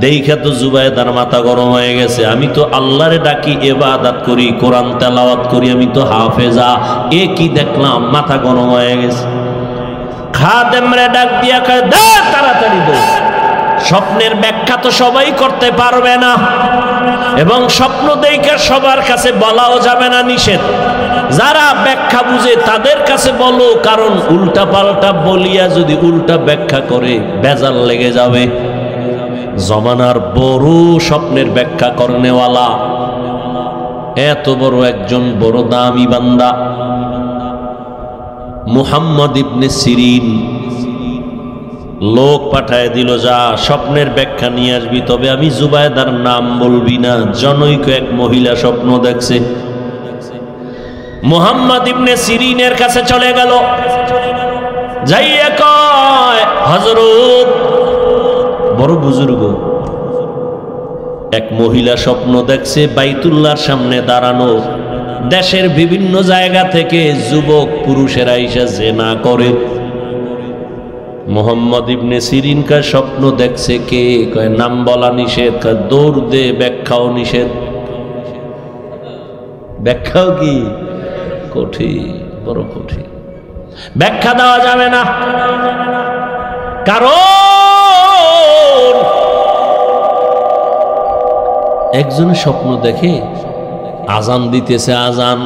দেখা তো জুবায়দার মাথা গরম হয়ে গেছে। আমি তো আল্লাহরে ডাকি, ইবাদত করি, কোরআন তেলাওয়াত করি, আমি তো হাফেজা, এ কি দেখলাম, মাথা গরম হয়ে গেছে। খাদেমরে ডাক দিয়া কয়, দে তাড়াতাড়ি দে। স্বপ্নের ব্যাখ্যা তো সবাই করতে পারবে না, এবং স্বপ্ন দেখে সবার কাছে বলাও যাবে না, নিষেধ। যারা ব্যাখ্যা বুঝে তাদের কাছে বলো, কারণ উল্টা পাল্টা বলিয়া যদি উল্টা ব্যাখ্যা করে বেজাল লেগে যাবে। জমানার বড় স্বপ্নের ব্যাখ্যা করনেওয়ালা, এত বড় একজন বড় দামি বান্দা মুহাম্মদ ইবনে সিরিন লোক পাঠায় দিল, যা স্বপ্নের ব্যাখ্যা নিয়ে আসবি, তবে আমি জুবায়দার নাম বলবি না। জনৈক এক মহিলা স্বপ্ন দেখছে। মুহাম্মদ ইবনে সিরিনের কাছে চলে গেল, যাইয়া কয়, হযরত, বড় বুজুর্গ, এক মহিলা স্বপ্ন দেখছে বাইতুল্লাহর সামনে দাঁড়ানো, দেশের বিভিন্ন জায়গা থেকে যুবক পুরুষেরা এসে জিনা করে। মুহাম্মদ ইবনে সিরিন কা স্বপ্ন দেখছে কে? কয় নাম বলা নিষেধ, কয় দৌড় দে, ব্যাখ্যাও নিষেধ। ব্যাখ্যাও কি কঠিন, বড় কঠিন, ব্যাখ্যা দেওয়া যাবে না। কারণ একজনে স্বপ্ন দেখে আজান দিতেছে, আজান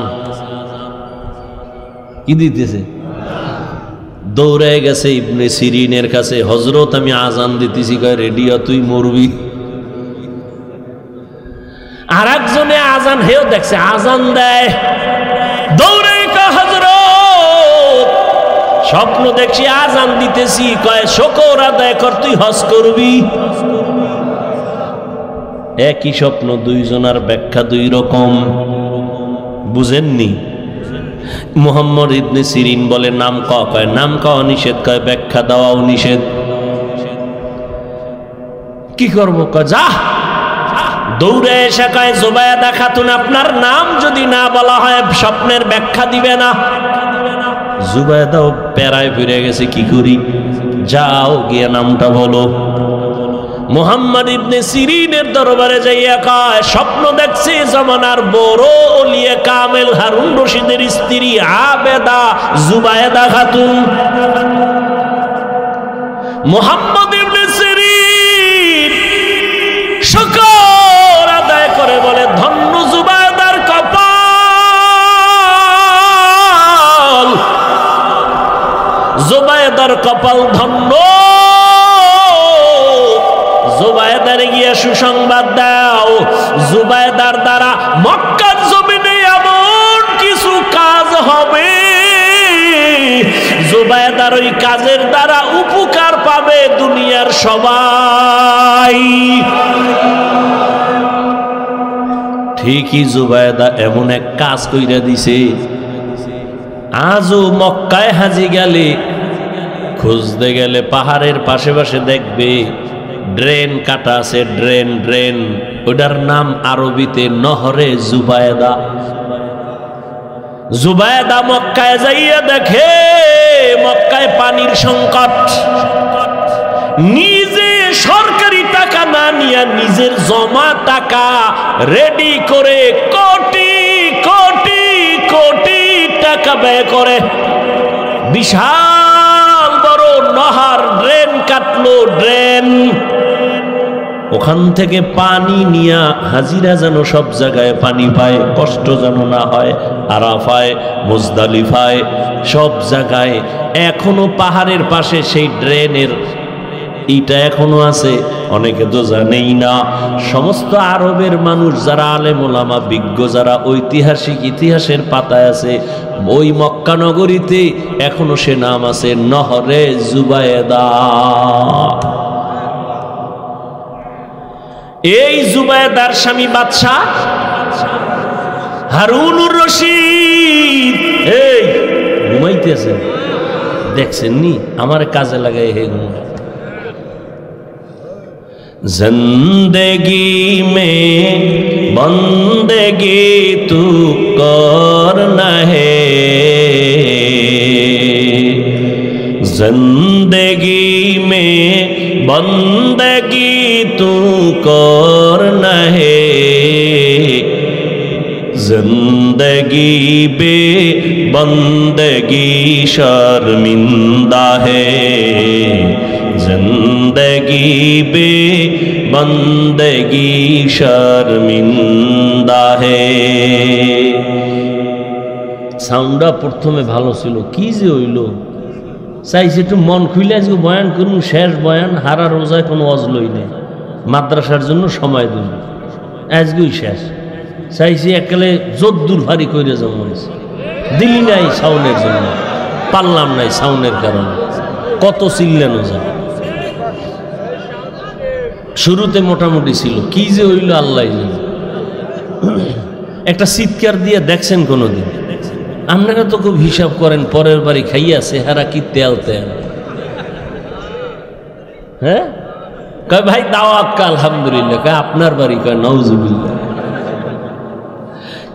কি দিতেছে, দৌড়ে গেছে ইবনে সিরিনের কাছে, হযরত আমি আজান দিতেছি। কয় রেডিও, তুই মরবি। আর একজনে আজান, হেও দেখছে আজান দেয়, দৌড়ে কয় হযরত স্বপ্ন দেখছি আজান দিতেছি। কয় শুকর আদায় কর, তুই হজ করবি। একই স্বপ্ন, দুইজনের ব্যাখ্যা দুই রকম, বুঝেননি? মুহাম্মদ ইবনে সিরিন বলে নাম কওয়া, কয় নাম কওয়া নিষেধ, কয় ব্যাখ্যা দেওয়াও নিষেধ। কি করব? কয় যা। দৌড়ে এসে কয়, জুবায়দা খাতুন, আপনার নাম যদি না বলা হয় স্বপ্নের ব্যাখ্যা দিবে না। জুবায়দাও প্যারায় ফিরে গেছে, কি করি? যাও গিয়ে নামটা বলো। মুহাম্মদ ইবনে সিরিনের দরবারে যাইয়া কয়, স্বপ্ন দেখছি জামানার বড় ওলিয়ে কামেল হারুন রশিদের স্ত্রী আবেদা জুবায়দা খাতুন। মুহাম্মদ ইবনে সিরিন শুকর আদায় করে বলে, ধন্য জুবায়দার কপাল, জুবায়দার কপাল ধন্য। জুবায়দারে গিয়ে সুসংবাদ দাও, জুবায়দার দ্বারা মক্কার জমিনে এমন কিছু কাজ হবে, জুবায়দার ওই কাজের দ্বারা উপকার পাবে দুনিয়ার সবাই। ঠিকই জুবায়দা এমন এক কাজ কইরা দিছে, আজও মক্কায় হাজি গেলে, খুঁজতে গেলে পাহাড়ের পাশে পাশে দেখবে ড্রেন কাটা আছে, ড্রেন, ড্রেন, ওটার নাম আরবিতে নহরে জুবায়দা। জুবায়দা মক্কায় যাইয়া দেখে মক্কায় পানির সংকট, নিজে সরকারি টাকা না নিয়ে নিজের জমা টাকা রেডি করে কোটি কোটি কোটি টাকা ব্যয় করে বিশাল বড় নহর, ড্রেন কাটলো, ড্রেন। ওখান থেকে পানি নিয়া হাজিরা যেন সব জায়গায় পানি পায়, কষ্ট যেন না হয়। আরাফায়, মুজদালিফায়, সব জায়গায় এখনো পাহাড়ের পাশে সেই ড্রেনের ইটা এখনো আছে, অনেকে তো জানেই না। সমস্ত আরবের মানুষ যারা আলেম ওলামা, বিজ্ঞ যারা, ঐতিহাসিক ইতিহাসের পাতায় আছে, ওই মক্কা নগরীতে এখনো সে নাম আছে, নহরে জুবায়দা। এই জুবায়দার স্বামী বাদশা হারুনুর রশিদ, এই ঘুমাইতেছেন, দেখছেন নি? আমার কাজে লাগাই হে ঘুম। जिंदगी में बंदगी तू करना है, जिंदगी में बंदगी तू जिंदगी बे बंदगी शर्मिंदा है, जिंदगी बे बंदगी शर्मिंदा है। সাউন্ডটা প্রথমে ভালো ছিল, কি যে হইল, চাইছে একটু মন খুলে আজকে বয়ান করুন, শেষ বয়ান, হারা রোজায় কোনো অজলই নেই, মাদ্রাসার জন্য সময় দিন, আজকেই শেষ। চাইছি একালে জোদ্দুর ভারী করে যাও, দিলি নাই সাউনের জন্য, পারলাম নাই সাউনের কারণে, কত চিল্লানো যায়। শুরুতে মোটামুটি ছিল, কি যে হইল আল্লাহ জানে। একটা চিৎকার দিয়ে দেখছেন কোনোদিন? আপনারা তো খুব হিসাব করেন, পরের বাড়ি খাইয়া চেহারা কি তেল তেল। হ্যাঁ কয় ভাই দাওয়াত, আলহামদুলিল্লাহ। কয় আপনার বাড়ি? কয় নাউজুবিল্লাহ।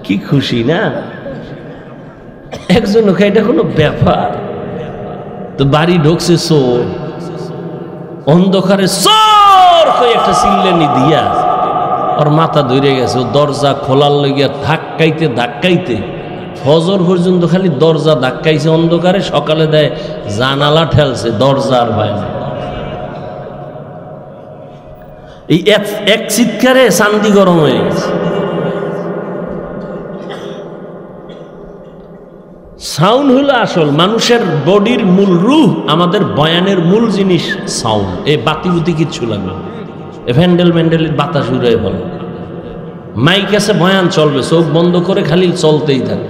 কি খুশি না একজন, এটা কোনো ব্যাপার? তো বাড়ি ঢুকছে চোর, অন্ধকারে চোর কই একটা চিল্লানি দিয়া ওর মাথা ধরে গেছে। ও দরজা খোলার লাগিয়া ধাক্কাইতে ধাক্কাইতে ফজর পর্যন্ত খালি দরজা ধাক্কাইছে অন্ধকারে। সকালে দেয় জানালা ঠেলছে, দরজা আর হয় না। এই এক চিৎকারে চান্দি গরম হয়ে গেছে। সাউন্ড হলো আসল মানুষের বডির মূল রূহ, আমাদের বয়ানের মূল জিনিস সাউন্ড। এই বাতি বুতি কিচ্ছু লাগবে না, ভ্যান্ডেল ম্যান্ডেলের বাতাস উড়ে বলে, মাইক আছে বয়ান চলবে, চোখ বন্ধ করে খালি চলতেই থাকে।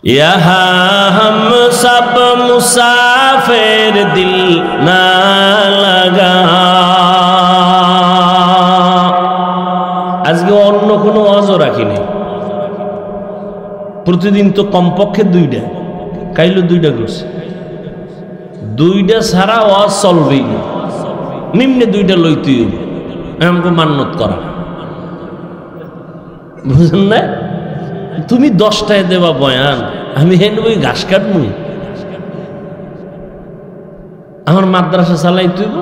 यहाँ हम सब मुसाफिर दिल ना लगा। আজকে অন্য কোনো ওয়াজও রাখিনি, প্রতিদিন তো কমপক্ষে দুইটা, কাইলো দুইটা করছে, দুইটা ছাড়া ওয়াজ চলবেই না, নিম্নে দুইটা লইতেই হবে, আমাকে মান্যত করা, বুঝেন না? তুমি 10টায় দেবা বয়ান, আমি হেন ওই ঘাস কাটবো, আমার মাদ্রাসা চালাই তুইব,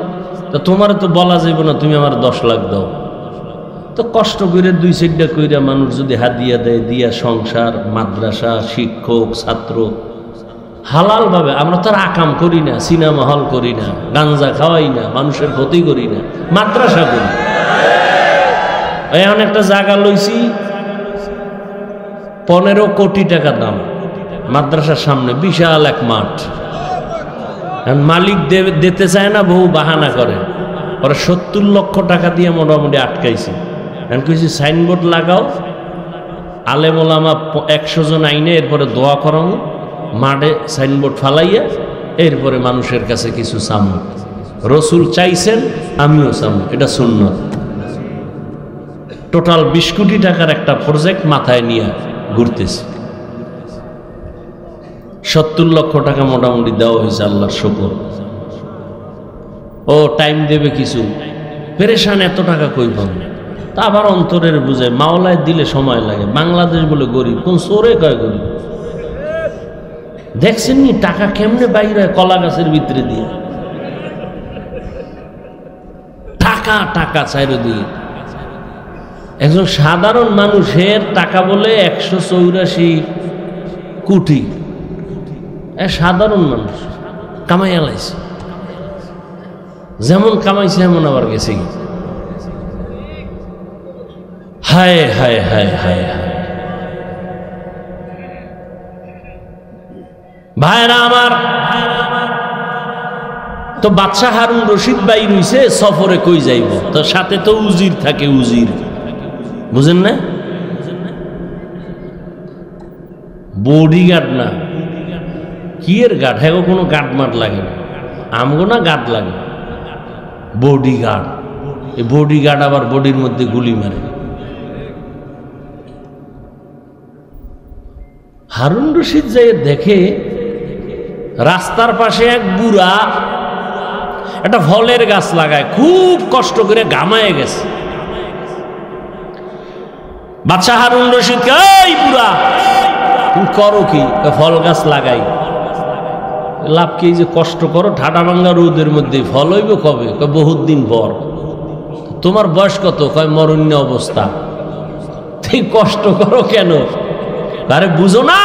তা তোমার তো বলা যাইব না তুমি আমার 10 লাখ দাও। তো কষ্ট করে 2-4টা কইরা মানুষ যদি হাদিয়া দেয়, দিয়া সংসার, মাদ্রাসা, শিক্ষক, ছাত্র হালাল ভাবে, আমরা তো আর আকাম করি না, সিনেমা হল করি না, গাঞ্জা খাওয়াই না, মানুষের ক্ষতি করি না, মাদ্রাসা করি। এখন একটা জায়গা লইছি 15 কোটি টাকা দাম, মাদ্রাসার সামনে বিশাল এক মাঠ। মালিক দিতে চায় না, বহু বাহানা করে, ওরা 70 লক্ষ টাকা দিয়ে মোটামুটি আটকাইছে। এখন কিছু সাইনবোর্ড লাগাও, আলেম ওলামা 100 জন আইনে, এরপরে দোয়া করানো, মাঠে সাইনবোর্ড ফালাইয়া, এরপরে মানুষের কাছে কিছু চামু। রসুল চাইছেন, আমিও চামু, এটা সুন্নত। টোটাল 20 কোটি টাকার একটা প্রজেক্ট মাথায় নিয়ে ঘুরতেছে। 70 লক্ষ টাকা মোটামুটি দেওয়া হয়েছে, আল্লাহর শুকর। ও টাইম দেবে কিছু, পেরেশান, এত টাকা কই পাবে? তা আবার অন্তরের বুঝে, মাওলায় দিলে সময় লাগে। বাংলাদেশ বলে গরিব, কোন চোরে কয় গরিব? দেখছেন নি টাকা কেমনে বাইর হয় কলা গাছের ভিতরে দিয়ে, টাকা টাকা চাইরদিকে। একজন সাধারণ মানুষের টাকা বলে 184 কোটি, সাধারণ মানুষ কামাই আলাইছে, যেমন কামাইছে এমন আবার গেছে। হায় হায় হায় হায় হায়, ভাইরা আমার। তো বাদশাহ হারুন রশিদ ভাই রইছে সফরে, কই যাইব? তো সাথে তো উজির থাকে, উজির, বুঝেন না? বডিগার্ড না, কি এর গার্ড? হ্যাঁ, কোনো গার্ড মাঠ লাগে না, আমগো না গার্ড লাগে, বডিগার্ড। এই বডিগার্ড আবার বডির মধ্যে গুলি মারে। হারুন রশিদ যাই দেখে রাস্তার পাশে এক বুড়া একটা ফলের গাছ লাগায়, খুব কষ্ট করে ঘামায় গেছে। বাদশাহ হারুন রশিদ, এই বুড়া তুমি করো কি? ফল গাছ লাগাই। লাভ কি? যে কষ্ট করো ঠাডা ভাঙ্গা রোদের মধ্যে, ফল হইব কবে? বহুত দিন পর। তোমার বয়স কত? কয় মরণ্য অবস্থা। তুই কষ্ট করো কেন? আরে বুঝো না,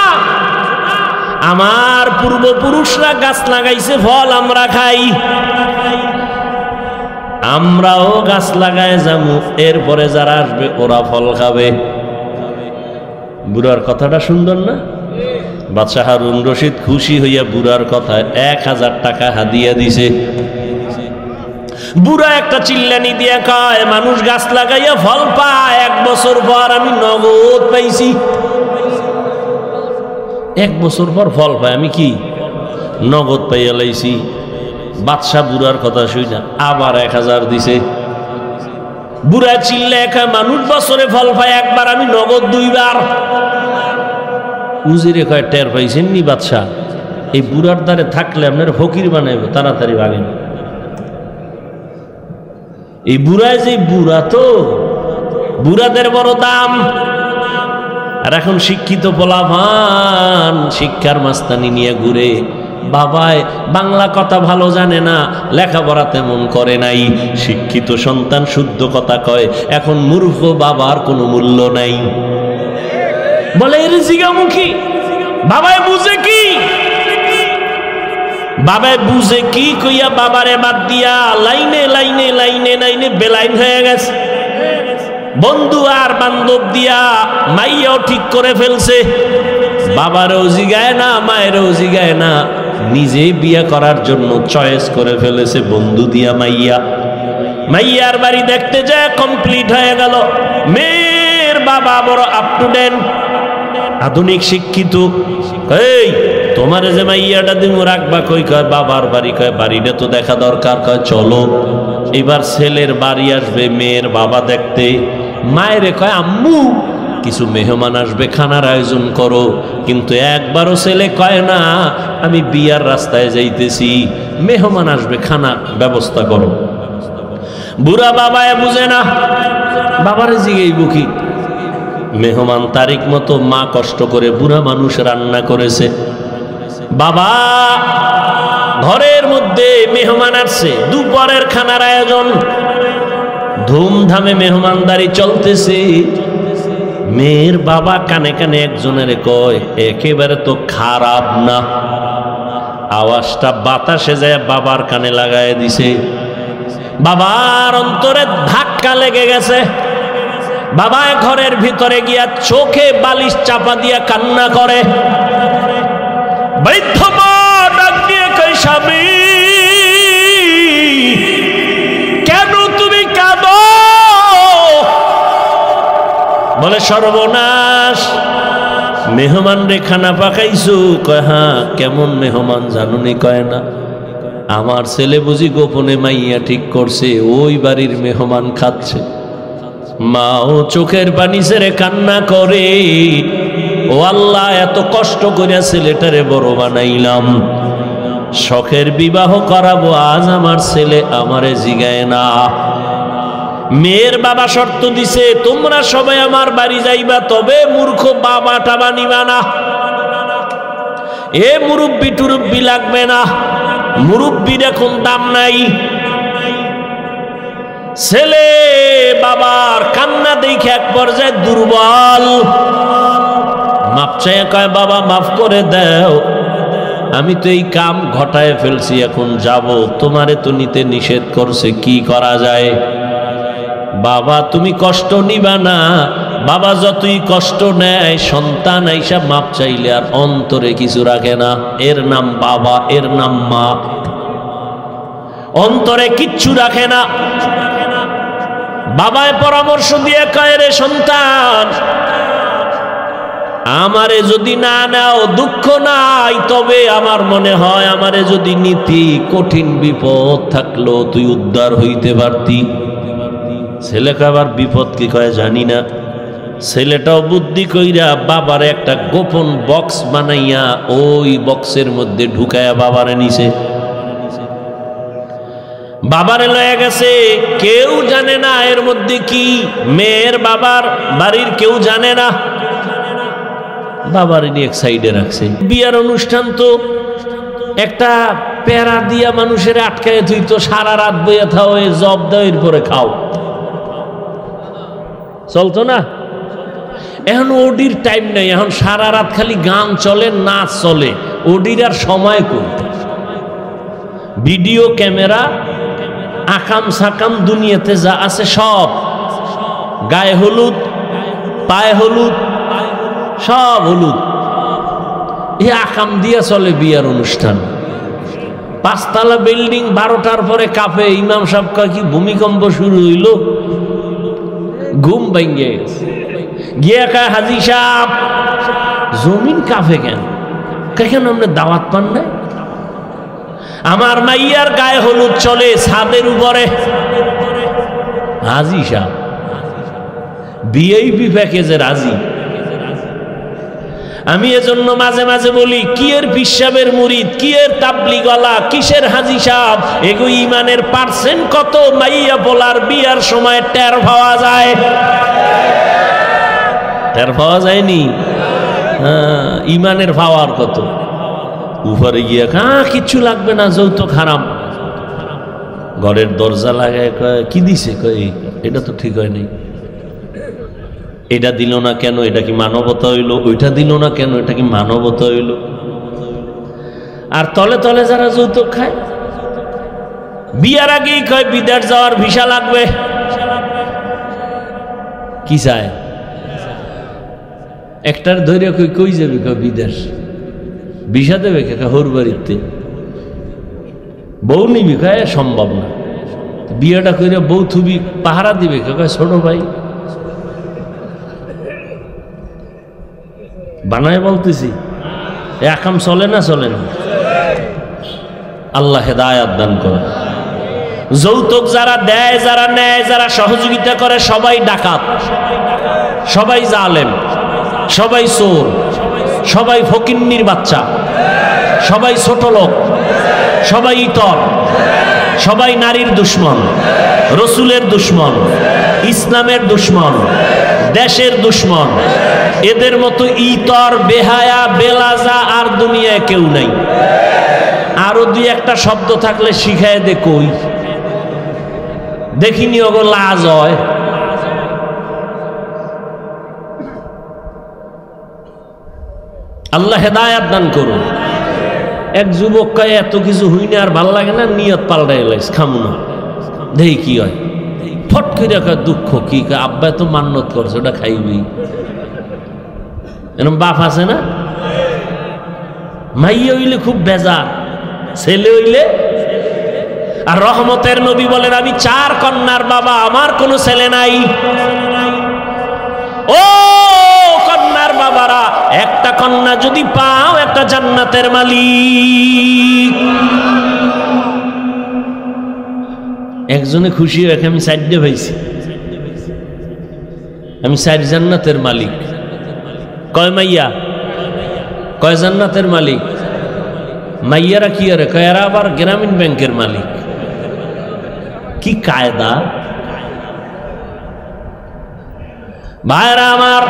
আমার পূর্বপুরুষরা গাছ লাগাইছে, ফল আমরা খাই, আমরাও গাছ লাগায় যাবো, এরপরে যারা আসবে ওরা ফল খাবে। বুড়ার কথাটা সুন্দর না? বাদশাহ হারুন রশিদ খুশি হইয়া বুড়ার কথায় 1000 টাকা হাদিয়া দিছে। বুড়া একটা চিল্লানি দিয়া কয়, মানুষ গাছ লাগাইয়া ফল পায়, 1 বছর পর আমি নগদ পাইছি। 1 বছর পর ফল পায়, আমি কি নগদ পাইয়া লাইছি। বাদশাহ বুড়ার কথা শুনে আবার 1000 দিছে। বুড়া চিল্লা কয়, মানুষ বছরে ফল পায় একবার, আমি নগদ 2 বার। উজিরে কয়, টের পাইছেন নি বাদশাহ, এই বুড়ার দ্বারে থাকলে আপনার ফকির বানাইব, তাড়াতাড়ি ভাগেন। এই বুড়ায় যে বুড়া, তো বুড়াদের বড় দাম। আর এখন শিক্ষিত পোলাপান শিক্ষার মাস্তানি নিয়ে ঘুরে, বাবায় বাংলা কথা ভালো জানে না, লেখাপড়া তেমন করে নাই, শিক্ষিত সন্তান শুদ্ধ কথা কয়, এখন মূর্খ বাবার কোনো মূল্য নাই। বলে এর জিগামুখী, বাবায় বুঝে কি? বাবায় বুঝে কি কইয়া বাবারে বাদ দিয়া লাইনে লাইনে লাইনে লাইনে বেলাইন হয়ে গেছে। বন্ধু আর বান্ধব দিয়া মাইয়াও ঠিক করে ফেলছে, বাবারও জিগায় না, মায়েরও জিগায় না, নিজে বিয়ে করার জন্য চয়েস করে ফেলেছে বন্ধু দিয়া মাইয়া। মাইয়ার বাড়ি দেখতে যায় কমপ্লিট হয়ে গেল। মেয়ের বাবা বড় আপ টু ডেট, আধুনিক শিক্ষিত। এই তোমার যে মাইয়াটা দিমু রাখবা কই? কয় বাবার বাড়ি। কয় বাড়িটা তো দেখা দরকার। কয় চলো। এবার ছেলের বাড়ি আসবে মেয়ের বাবা দেখতে। মায়েরে কয়, আম্মু কিছু মেহমান আসবে, খানার আয়োজন করো। কিন্তু একবারও ছেলে কয় না আমি বিয়ার রাস্তায় যাইতেছি, মেহমান আসবে, খানা ব্যবস্থা করো। বুড়া বাবায় বুঝে না, বাবারে জিগাইব কি? মেহমান তারিখ মতো মা কষ্ট করে বুড়া মানুষ রান্না করেছে। বাবা ঘরের মধ্যে মেহমান আসছে, দুপুরের খানার আয়োজন, ধুমধামে মেহমানদারি চলতেছে। মেয়ের বাবা কানে কানে একজনের কয়, একেবারে তো খারাপ না। আওয়াজটা বাতাসে যায় বাবার কানে লাগায় দিছে। বাবার অন্তরে ধাক্কা লেগে গেছে। বাবা ঘরের ভিতরে গিয়া চোখে বালিশ চাপা দিয়া কান্না করে। বৃদ্ধ মা ডাক দিয়ে কই, স্বামী কেন তুমি কাঁদো? বলে সর্বনাশ, মেহমান রে খানা পাকাইছো। কয় হ্যাঁ। কেমন মেহমান জানুনি? কয় না, আমার ছেলে বুঝি গোপনে মাইয়া ঠিক করছে, ওই বাড়ির মেহমান খাচ্ছে। মাও চোখের পানি ছেড়ে কান্না করে, ও আল্লাহ এত কষ্ট করে ছেলেটারে বড় বানাইলাম, শখের বিবাহ করাবো, আজ আমার ছেলে আমারে জিগায় না। মেয়ের বাবা শর্ত দিছে, তোমরা সবাই আমার বাড়ি যাইবা, তবে মূর্খ বাবা টাবা নিবা না। এ মুরব্বি টুরব্বি লাগবে না, মুরব্বির এখন দাম নাই। ছেলে বাবার কান্না দেখে এক পর্যায়ে দুর্বল, মাপ চাইয়া কয়, বাবা মাফ করে দাও, আমি তো এই কাম ঘটায় ফেলছি, এখন যাব, তোমারে তো নিতে নিষেধ করছে, কি করা যায়? বাবা তুমি কষ্ট নিবা না। বাবা যতই কষ্ট নেয়, সন্তান আইসা মাপ চাইলে আর অন্তরে কিছু রাখে না। এর নাম বাবা, এর নাম মা, অন্তরে কিচ্ছু রাখে না। বাবায় পরামর্শ দিয়ে কয়, রে সন্তান, আমারে যদি না নাও দুঃখ নাই, তবে আমার মনে হয় আমারে যদি নীতি কঠিন বিপদ থাকলো তুই উদ্ধার হইতে পারতি। ছেলেকে আবার বিপদ কি কয় জানি না। ছেলেটাও বুদ্ধি কইরা বাবার একটা গোপন বক্স বানাইয়া ওই বক্সের মধ্যে ঢুকায়া বাবারে নিছে। বাবারে লয়ে গেছে, কেউ জানে না এর মধ্যে কি। মেয়ের বাবার বাড়ির কেউ জানে না। বাবারে নিয়ে এক সাইডে রাখছে। বিয়ার অনুষ্ঠান তো একটা প্যারা দিয়া মানুষের আটকায় তুই তো সারা রাত বইয়া থাও, জব দাও, এরপরে খাও, চলতো না? এখন ওডির টাইম নাই, এখন সারা রাত খালি গান চলে, নাচ চলে, ওডির আর সময় করতে। ভিডিও ক্যামেরা, আকাম সাকাম, দুনিয়াতে যা আছে সব, গায়ে হলুদ, পায়ে হলুদ, সব হলুদ, এই আকাম দিয়া চলে বিয়ার অনুষ্ঠান। 5 তলা বিল্ডিং 12টার পরে কাঁপে, ইমাম সাহেব কয় কি ভূমিকম্প শুরু হইল, ঘুম ভেঙে গেছে, গিয়ে কয় হাজি সাহেব জমিন কাঁপে কেন? কেন আপনি দাওয়াত পান না? আমার মাইয়ার গায়ে হলুদ চলে ছাদের উপরে। হাজি সাহেব ভিআইপি প্যাকেজে রাজি। আমি এজন্য মাঝে মাঝে বলি, কি এর পিসাবের মুরিদ, কি এর তাবলিগওয়ালা, কিসের হাজি সাহেব, এগো ইমানের পার্সেন্ট কত মাইয়া বলার বিয়ার সময় টের পাওয়া যায়? টের পাওয়া যায়নি? ইমানের পাওয়ার কত উপরে গিয়ে কিচ্ছু লাগবে না, যৌতুক হারাম। ঘরের দরজা লাগায় কয় কি দিছে, কয় এটা তো ঠিক হয় নাই, এটা দিল না কেন, এটা কি মানবতা হইল? ওইটা দিল না কেন, এটা কি মানবতা হইল? আর তলে তলে যারা যৌতুক খায়, বিয়ার আগেই কয় বিদেশ যাওয়ার ভিসা লাগবে। কি চায়? একটার ধৈর্য কই কই যাবি, কয় বিদেশ, ভিসা দেবে কে? হোর বাড়িতে বউ নিবি, কয় সম্ভব না। বিয়েটা করে বউ থুবি, পাহারা দিবে কে? কয় ছোট ভাই। বানায় বলতেছি, একাম চলে না? চলে না? আল্লাহ হেদায়াত দান করে। যৌতুক যারা দেয়, যারা নেয়, যারা সহযোগিতা করে, সবাই ডাকাত, সবাই জালেম, সবাই চোর, সবাই ফকিন্নির বাচ্চা, সবাই ছোট লোক, সবাই ইতর, সবাই নারীর দুশ্মন, রসুলের দুশ্মন, ইসলামের দুশ্মন, দেশের দুশ্মন। এদের মতো ইতর, বেহায়া, বেলাজা আর দুনিয়ায় কেউ নাই। আরো 2-1টা শব্দ থাকলে শিখায় দে, কই দেখিনি ওগো লাজ হয়। আল্লাহ হেদায়াত দান করুন। এক যুবক কয় এত কিছু হই না, আর ভাল লাগে না, নিয়ত পাল্টাই লাইস, খামু না, দেখি কি হয়। ফট করে কয় দুঃখ কি, আব্বা তো মান্নত করছে, ওটা খাইবি। এরকম বাপ আছে না? মাইয়া হইলে খুব বেজার, ছেলে হইলে। আর রহমতের নবী বলেন, আমি 4 কন্যার বাবা, আমার কোনো ছেলে নাই। ও কন্যার বাবারা, একটা কন্যা যদি পাও, একটা জান্নাতের মালিক। একজনে খুশি হয়ে, আমি 4টে পাইছি, আমি 4 জান্নাতের মালিক। কয় মাইয়া? কয় জান্নাতের মালিক? মাইয়ারা কি আরে কয়, এরা আবার গ্রামীণ ব্যাংকের মালিক। কি কায়দা! ভাইরা আমার,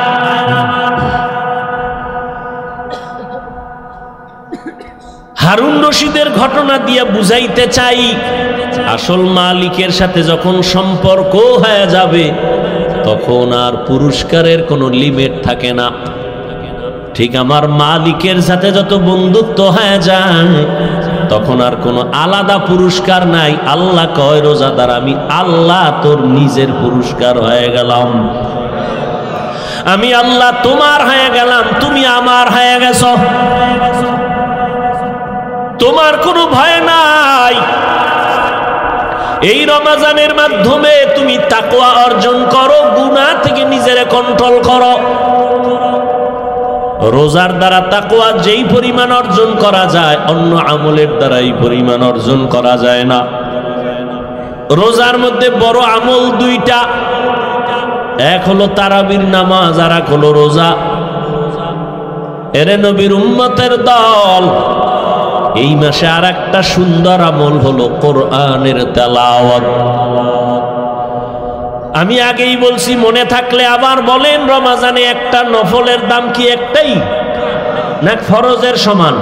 হারুন রশিদের ঘটনা দিয়ে বুঝাইতে চাই, আসল মালিকের সাথে যখন সম্পর্ক হয়ে যাবে, তখন আর পুরস্কারের কোনো লিমিট থাকে না। ঠিক আমার মালিকের সাথে যত বন্ধুত্ব হয়ে যায়, তখন আর কোনো আলাদা পুরস্কার নাই। আল্লাহ কয়, রোজাদার আমি আল্লাহ তোর নিজের পুরস্কার হয়ে গেলাম, আমি আল্লাহ তোমার হয়ে গেলাম, তুমি আমার হয়ে গেছ। তোমার কোনো ভয় নাই। এই রমজানের মাধ্যমে তুমি তাকওয়া অর্জন করো, গুনাহ থেকে নিজেরে কন্ট্রোল করো। রোজার দ্বারা তাকওয়া যেই পরিমাণ অর্জন করা যায়, অন্য আমলের দ্বারা এই পরিমাণ অর্জন করা যায় না। রোজার মধ্যে বড় আমল 2টা, এক হলো তারাবির নামাজ, আর এক হলো রোজা। এরে নবীর উম্মতের দল, এই মাসে আর একটা সুন্দর আমল হলো কোরআনের তেলাওয়াত। আমি আগেই বলছি, মনে থাকলে আবার বলেন, রমজানে একটা নফলের দাম কি একটাই না ফরজের সমান?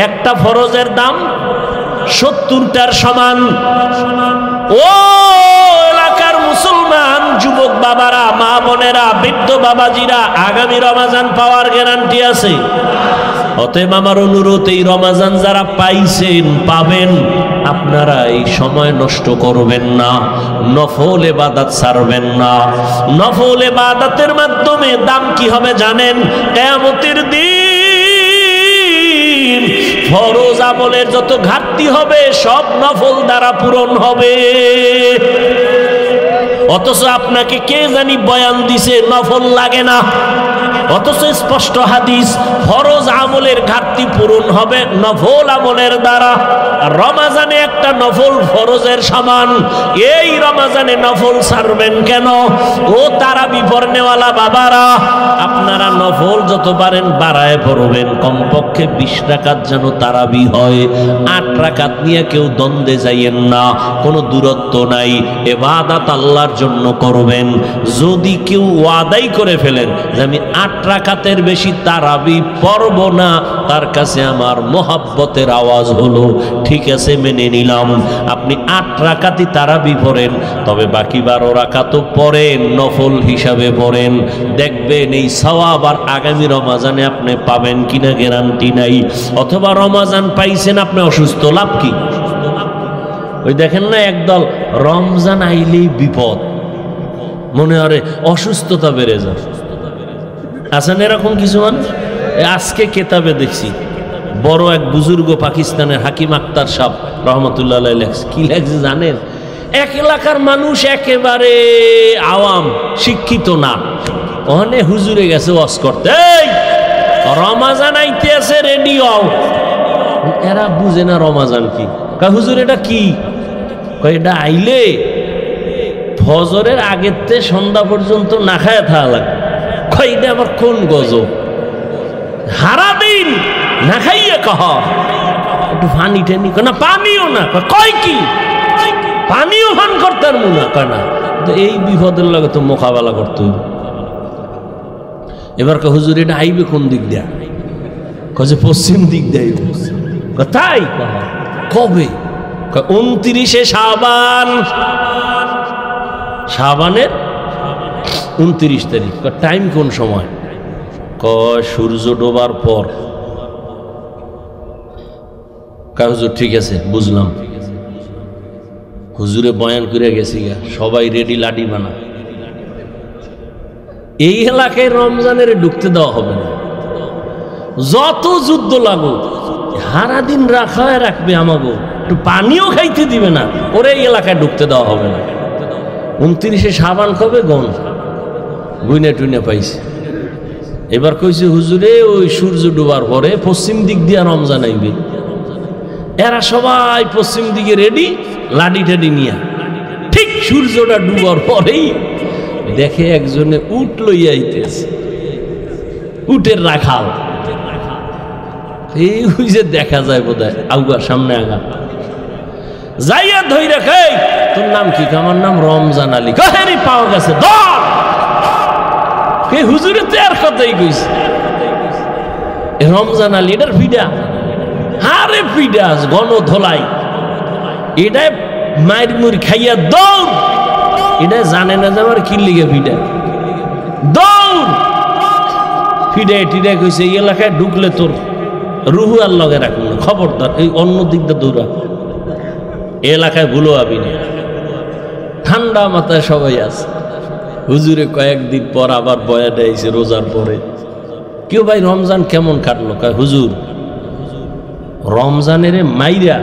একটা ফরজের দাম 70টার সমান। ও এলাকার মুসলমান যুবক বাবারা, মা বোনেরা, বৃদ্ধ বাবাজিরা, আগামী রমাজান পাওয়ার গ্যারান্টি আছে। অতএব আমার অনুরোধ, এই রমাজান যারা পাইছেন, পাবেন, আপনারা এই সময় নষ্ট করবেন না, নফল ইবাদত ছাড়বেন না। নফল ইবাদতের মাধ্যমে দাম কি হবে জানেন? কিয়ামতের দিন ফরজ আমলের যত ঘাটতি হবে সব নফল দ্বারা পূরণ হবে। অথচ আপনাকে কে জানি বয়ান দিছে নফল লাগে না, অথচ স্পষ্ট হাদিস ফরজ আমলের ঘাটতি পূরণ হবে নফল আমলের দ্বারা। রমাজানে একটা নফল ফরজের সমান। এই রমাজানে নফল ছাড়বেন কেন? ও তারাবি পড়নেওয়ালা বাবারা, আপনারা নফল যত পারেন বাড়ায় পড়বেন। কমপক্ষে 20 রাকাত যেন তারাবি হয়। 8 রাকাত নিয়ে কেউ দ্বন্দ্বে যাইয়েন না, কোনো দূরত্ব নাই। ইবাদত আল্লাহর জন্য করবেন। যদি কেউ ওয়াদাই করে ফেলেন যে আমি 8 রাকাতের বেশি তারাবি পড়ব না, তার কাছে আমার মোহাব্বতের আওয়াজ হলো, ঠিক আছে মেনে নিলাম, আপনি 8 রাকাতই তারাবি পড়েন, তবে বাকি 12 রাকাতও পড়েন, নফল হিসাবে পড়েন। দেখবেন এই সওয়াব আর আগামী রমাজানে আপনি পাবেন কিনা গ্যারান্টি নাই। অথবা রমাজান পাইছেন, আপনি অসুস্থ, লাভ কি? ওই দেখেন না একদল রমজান আইলেই বিপদ, মনে হয় অসুস্থতা বেড়ে যায়। আছেন এরকম কিছু মানুষ? আজকে কেতাবে দেখছি বড় এক বুজুর্গ পাকিস্তানের হাকিম আক্তার সাহেব রহমতুল্লাহ আলাইহি লেখছে। কি লেখছে জানেন? এক এলাকার মানুষ একেবারে আওয়াম, শিক্ষিত না, ওখানে হুজুরে গেছে ওয়াজ করতে, রমাজান আইতে আছে, রেডি হও। এরা বুঝে না রমাজান কি। কয় হুজুর এটা কি? কয় এটা আইলে ফজরের আগের থেকে সন্ধ্যা পর্যন্ত না খায় থাকা লাগে। কয় এটা আবার কোন গজব? সারাদিন না খাইয়ে কহ একটু পানি টেনি, না পানিও না। কয় কি পানিও পান করতে পারবো না? কয় না। এই বিপদের লাগে তো মোকাবেলা করতে হইব। এবার কয় হুজুর এটা আইবে কোন দিক দিয়া? কয় পশ্চিম দিক দিয়ে। তাই? কবে? 29 শাবান, শাবানের 29 তারিখ। টাইম কোন সময়? কয় সূর্য ডোবার পর। কয় হুজুর ঠিক আছে বুঝলাম। হুজুরে বয়ান করে গেছি গা, সবাই রেডি, লাডি বানা। এই এলাকায় রমজানের ঢুকতে দেওয়া হবে না, যত যুদ্ধ লাগুক সারাদিন রাখায় রাখবে, আমাগো একটু পানিও খাইতে দিবে না, ওরে এই এলাকায় ঢুকতে দেওয়া হবে না। 29 শাবান কবে গন গুইনে টুইনে পাইছে। এবার কইছে হুজুরে ওই সূর্য ডুবার পরে পশ্চিম দিক দিয়া রমজান আইবে। এরা সবাই পশ্চিম দিকে রেডি, লাডি টাডি নিয়া। ঠিক সূর্যটা ডুবার পরেই দেখে একজনে উট লইয়া আইতেছে, উটের রাখাল। এই যে দেখা যায় বোধ হয় আউগা সামনে আগা যাইয়া ধই রেখে, তোর নাম কি? আমার নাম রমজান আলী। কাহেরি পাওয়া গেছে, ধর। এই হুজুরে তো আর কথাই কইছে, রমজান আলী এটার ফিডা, আরে ফিডা গণ ধোলাই, এটা মায়ের মুড়ি খাইয়া দৌড়। এটা জানে না যে আমার কি লিগে ফিডা, দৌড়। ফিডায় টিডায় কইছে এই এলাকায় ঢুকলে তোর রুহু আর লগে রাখুন না, খবরদার এই অন্য দিক দিয়ে দৌড়া, এলাকায় ভুলো আবি না। ঠান্ডা মাথায় সবাই আছে। হুজুরে কয়েকদিন পর আবার বয়ান আইছে রোজার পরে। কেউ ভাই রমজান কেমন কাটলো? কয় হুজুর রমজানের মাইরা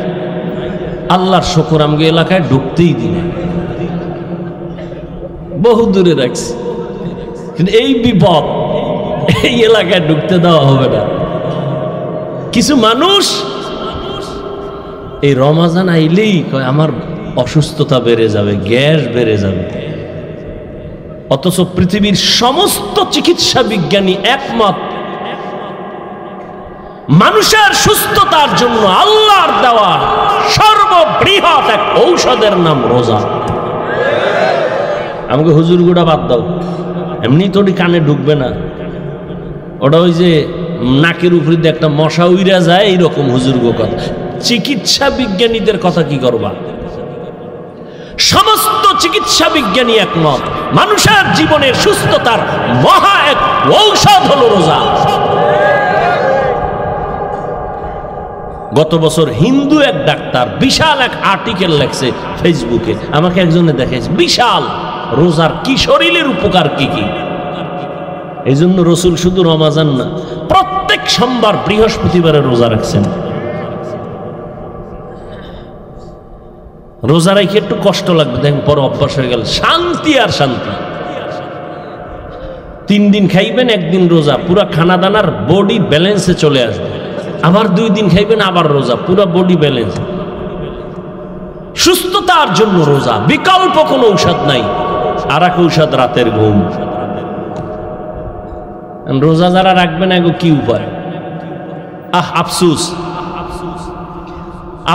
আল্লাহর শুকর আমাকে এলাকায় ঢুকতেই দিনে, বহু দূরে রাখছি, কিন্তু এই বিপদ, এই এলাকায় ঢুকতে দেওয়া হবে না। কিছু মানুষ এই রমজান আইলেই কয় আমার অসুস্থতা বেড়ে যাবে, গ্যাস বেড়ে যাবে। অথচ পৃথিবীর সমস্ত চিকিৎসা বিজ্ঞানী একমত, মানুষের সুস্থতার জন্য আল্লাহর দেওয়া সর্ববৃহৎ এক ঔষধের নাম রোজা। আমাকে হুজুর গুড়া বাদ দাও, এমনি তো কানে ঢুকবে না। ওটা ওই যে নাকের উপরে দিয়ে একটা মশা উইরা যায়, এইরকম হুজুর গো কথা। চিকিৎসা বিজ্ঞানীদের কথা কি করবা? সমস্ত চিকিৎসা বিজ্ঞানী একমত, মানুষের জীবনের সুস্থতার মহা এক ঔষধ হলো রোজা। গত বছর হিন্দু এক ডাক্তার বিশাল এক আর্টিকেল লেখছে ফেসবুকে, আমাকে একজনে দেখাইছে, বিশাল রোজার কি শরীরের উপকার কি কি। এই জন্য রসুল শুধু রমাজান না, প্রত্যেক সোমবার বৃহস্পতিবারে রোজা রাখছেন। রোজা রাখি একটু কষ্ট লাগবে, দেখেন পরে অভ্যাস হয়ে গেল, শান্তি আর শান্তি। 3 দিন খাইবেন, 1 দিন রোজা, পুরা খানা দানার বডি ব্যালেন্সে চলে আসবে। আবার 2 দিন খাইবেন, আবার রোজা, পুরা বডি ব্যালেন্স। সুস্থতার জন্য রোজা, বিকল্প কোনো ঔষধ নাই। আর এক ঔষধ রাতের ঘুম। রোজা যারা রাখবেন এগো কি উপায়? আফসুস,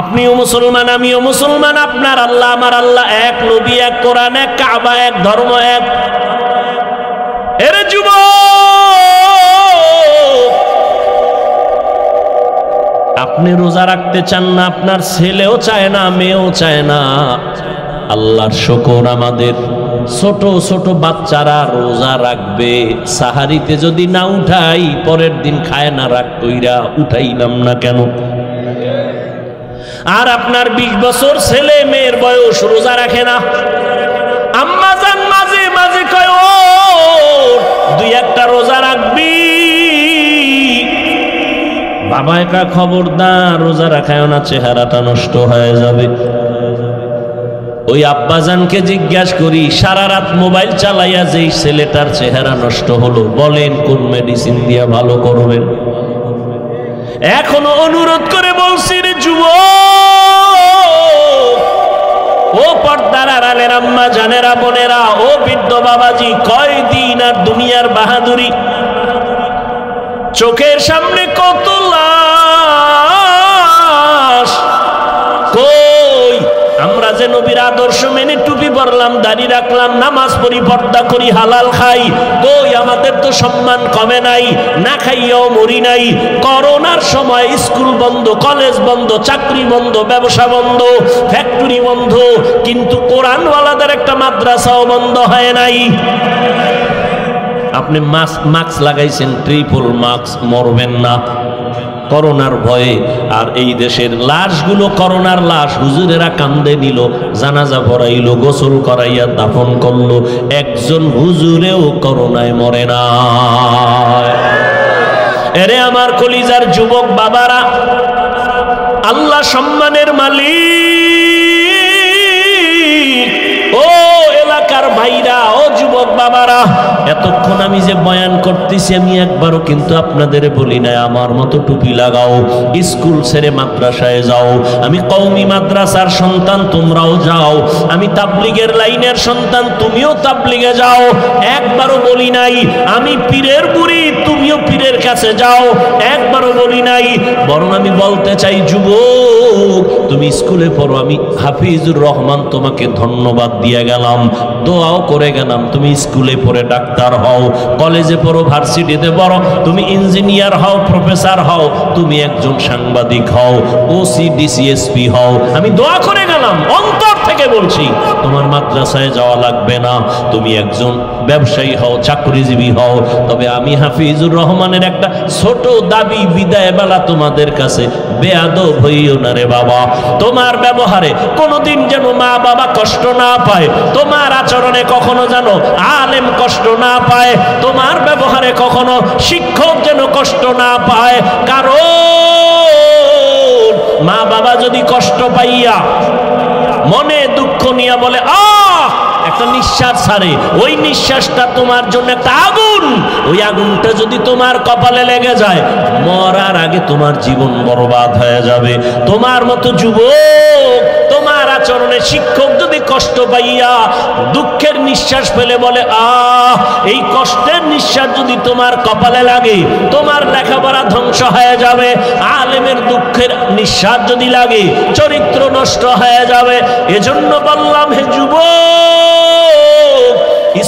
আপনিও মুসলমান, আমিও মুসলমান, আপনার আল্লাহ আমার আল্লাহ এক, নবী এক, কোরআন এক, কাবা এক, ধর্ম এক। এরে যুবক, আপনি রোজা রাখতে চান না, আপনার ছেলেও চায় না, মেয়েও চায় না। আল্লাহর শুকর, আমাদের ছোট ছোট বাচ্চারা রোজা রাখবে। সাহারিতে যদি না উঠাই, পরের দিন খায় না, রাগ কইরা উঠাইলাম না কেন? আর আপনার 20 বছর ছেলে মেয়ের বয়স রোজা রাখে না। আম্মা জান মাঝে মাঝে কয়, ও 2-1টা রোজা রাখবি। বাবা একা খবরদার রোজা রাখায় না, চেহারাটা নষ্ট হয়ে যাবে। ওই আব্বাজানকে জিজ্ঞাসা করি, সারা রাত মোবাইল চালাইয়া যেই ছেলেটার চেহারা নষ্ট হলো, বলেন কোন মেডিসিন দিয়া ভালো করবেন? এখনো অনুরোধ করে বলছি, রে যুবক, ও পর্দার আড়ালের আম্মা জানেরা, বোনেরা, ও বৃদ্ধ বাবাজি, কয়দিন আর দুনিয়ার বাহাদুরি? চোখের সামনে কত লাশ। কই আমরা যে নবীর আদর্শ মেনে টুপি পরলাম, দাড়ি রাখলাম, নামাজ পড়ি, পর্দা করি, হালাল খাই, কই আমাদের তো সম্মান কমে নাই, না খাইয়াও মরি নাই। করোনার সময় স্কুল বন্ধ, কলেজ বন্ধ, চাকরি বন্ধ, ব্যবসা বন্ধ, ফ্যাক্টরি বন্ধ, কিন্তু কোরআনওয়ালাদের একটা মাদ্রাসাও বন্ধ হয় নাই। আপনি মাস্ক লাগাইছেন, ট্রিপল মাস্ক, মরবেন না করোনার ভয়ে। আর এই দেশের লাশগুলো করোনার লাশ, হুজুরেরা কান্দে নিল, জানাজা পড়াইলো, গোসল করাইয়া দাফন করলো, একজন হুজুরেও করোনায় মরে না। এরে আমার কলিজার যুবক বাবারা, আল্লাহ সম্মানের মালিক, ও এলাকার ভাইরা, ও যুবক বাবারা, এতক্ষণ আমি যে বয়ান করতেছি, আমি একবারও কিন্তু আপনাদের বলি না আমার মতো টুপি লাগাও, স্কুল ছেড়ে মাদ্রাসায় যাও। আমি কওমি মাদ্রাসার সন্তান, তোমরাও যাও। আমি তাবলিগের লাইনের সন্তান, তুমিও তাবলিগে যাও। একবারও বলি নাই আমি পীরের বুড়ি, তুমিও পীরের কাছে যাও, একবারও বলি নাই। বরং আমি বলতে চাই, যুবক তুমি স্কুলে পড়ো, আমি হাফিজুর রহমান তোমাকে ধন্যবাদ দিয়ে গেলাম, দোয়াও করে গেলাম, তুমি স্কুলে পড়ে ডাক্তার হও, কলেজে পড়ো, ভার্সিটিতে পড়ো, তুমি ইঞ্জিনিয়ার হও, প্রফেসর হও, তুমি একজন সাংবাদিক হও, ওসি ডিসিএসপি হও, আমি দোয়া করে গেলাম, অন্তর থেকে বলছি। তোমার মাদ্রাসায় যাওয়া লাগবে না, তুমি একজন ব্যবসায়ী হও, চাকরিজীবী হও। তবে আমি হাফিজুর রহমানের একটা ছোট দাবি, বিদায় বেলা তোমাদের কাছে, বেয়াদব হইও না রে বাবা। তোমার ব্যবহারে কোনোদিন যেন মা বাবা কষ্ট না পায়, তোমার আচরণে কখনো যেন আলেম কষ্ট না পায়, তোমার ব্যবহারে কখনো শিক্ষক যেন কষ্ট না পায়। কারণ মা বাবা যদি কষ্ট পাইয়া মনে দুঃখ নিয়ে বলে একটা নিঃশ্বাস ছাড়ে, ওই নিঃশ্বাসটা তোমার জন্য একটা আগুন। ওই আগুনটা যদি তোমার কপালে লেগে যায়, মরার আগে তোমার জীবন বরবাদ হয়ে যাবে। তোমার মতো যুবক, তোমার আচরণে শিক্ষক যদি কষ্ট পাইয়া দুঃখের নিঃশ্বাস ফেলে বলে এই কষ্টের নিঃশ্বাস যদি তোমার কপালে লাগে, তোমার লেখাপড়া ধ্বংস হয়ে যাবে। আলেমের দুঃখের নিঃশ্বাস যদি লাগে, চরিত্র নষ্ট হয়ে যাবে। এজন্য বললাম, হে যুবক,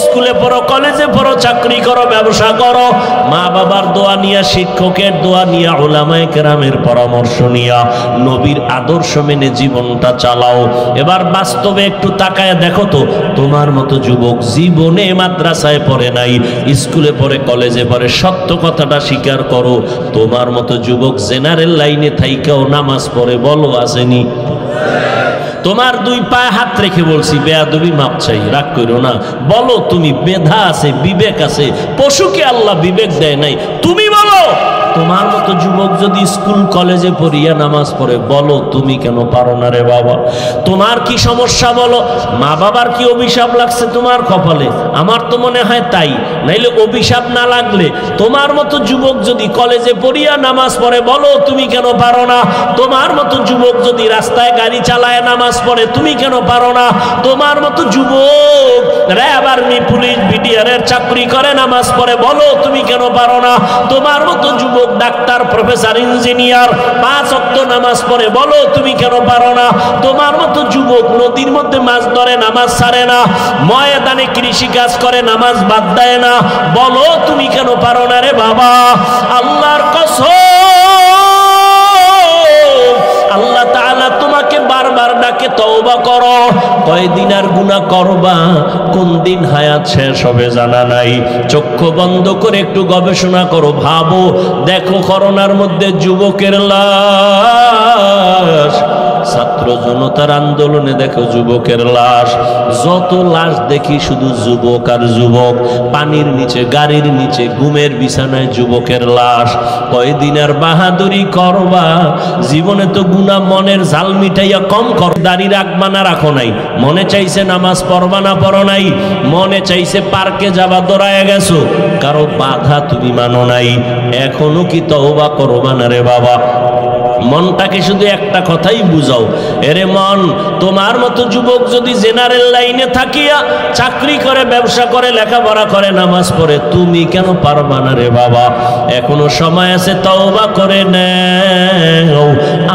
স্কুলে পড়ো, কলেজে পড়ো, চাকরি করো, ব্যবসা করো, মা বাবার দোয়া নিয়া, শিক্ষকের দোয়া নিয়া, উলামায়ে কেরামের পরামর্শ নিয়া নবীর আদর্শ মেনে জীবনটা চালাও। এবার বাস্তবে একটু তাকায় দেখো তো, তোমার মতো যুবক জীবনে মাদ্রাসায় পড়ে নাই, স্কুলে পড়ে, কলেজে পড়ে, সত্য কথাটা স্বীকার করো, তোমার মতো যুবক জেনারেল লাইনে থাইকাও নামাজ পড়ে, বলো আসেনি? তোমার দুই পায়ে হাত রেখে বলছি, বেয়াদবি মাপ চাই, রাগ করো না, বলো তুমি, মেধা আছে, বিবেক আছে, পশুকে আল্লাহ বিবেক দেয় নাই, তুমি বলো তোমার মতো যুবক যদি স্কুল কলেজে পড়িয়া নামাজ পড়ে, বলো তুমি কেন পারো না রে বাবা? তোমার কি সমস্যা বলো? মা বাবার কি অভিশাপ লাগছে তোমার কপালে? আমার তো মনে হয় তাই, নাইলে অভিশাপ না লাগলে তোমার মতো যুবক যদি কলেজে পড়িয়া নামাজ পড়ে, বলো তুমি কেন পারো না? তোমার মতো যুবক যদি রাস্তায় গাড়ি চালায় নামাজ পড়ে, তুমি কেন পারো না? তোমার মতো যুবক র্যাব, আর্মি, পুলিশ, বিডিআরের চাকরি করে নামাজ পড়ে, বলো তুমি কেন পারো না? তোমার মতো যুবক ডাক্তার, প্রফেসর, ইঞ্জিনিয়ার 5 ওয়াক্ত নামাজ পড়ে, বলো তুমি কেন পারো না? তোমার মতো যুবক নদীর মধ্যে মাছ ধরে, নামাজ ছাড়ে না, ময়দানে কৃষি কাজ করে, নামাজ বাদ দেয় না, বলো তুমি কেন পারো না রে বাবা? আল্লাহর কসম, আল্লাহ তাআলা তোমাকে বারবার ডাকে, তওবা করো। কয়দিন আর গুনাহ করবা, কোন দিন হায়াত শেষ হবে জানা নাই। চক্ষু বন্ধ করে একটু গবেষণা করো, ভাবো, দেখো করোনার মধ্যে যুবকের লাশ, ছাত্র জনতার আন্দোলনে দেখো যুবকের লাশ, যত লাশ দেখি শুধু যুবক আর যুবক, পানির নিচে, গাড়ির নিচে, ঘুমের বিছানায় যুবকের লাশ। কয়দিন আর বাহাদুরি করবা? জীবনে তো গুনাহ মনের জাল মিটাইয়া কম কর। দাড়ি রাখবা না রাখো নাই, মনে চাইছে নামাজ পড়বা না পড়ো নাই, মনে চাইছে পার্কে যাবা, দৌড়ায় গেছো, কারো বাধা তুমি মানো নাই, এখনো কি তওবা করবা না রে বাবা? মনটাকে শুধু একটা কথাই বুঝাও, এরে মন, তোমার মতো যুবক যদি জেনারেল লাইনে থাকিয়া চাকরি করে, ব্যবসা করে, লেখাপড়া করে, নামাজ পড়ে, তুমি কেন পারবা না রে বাবা? এখনো সময় আছে, তওবা করে নাও।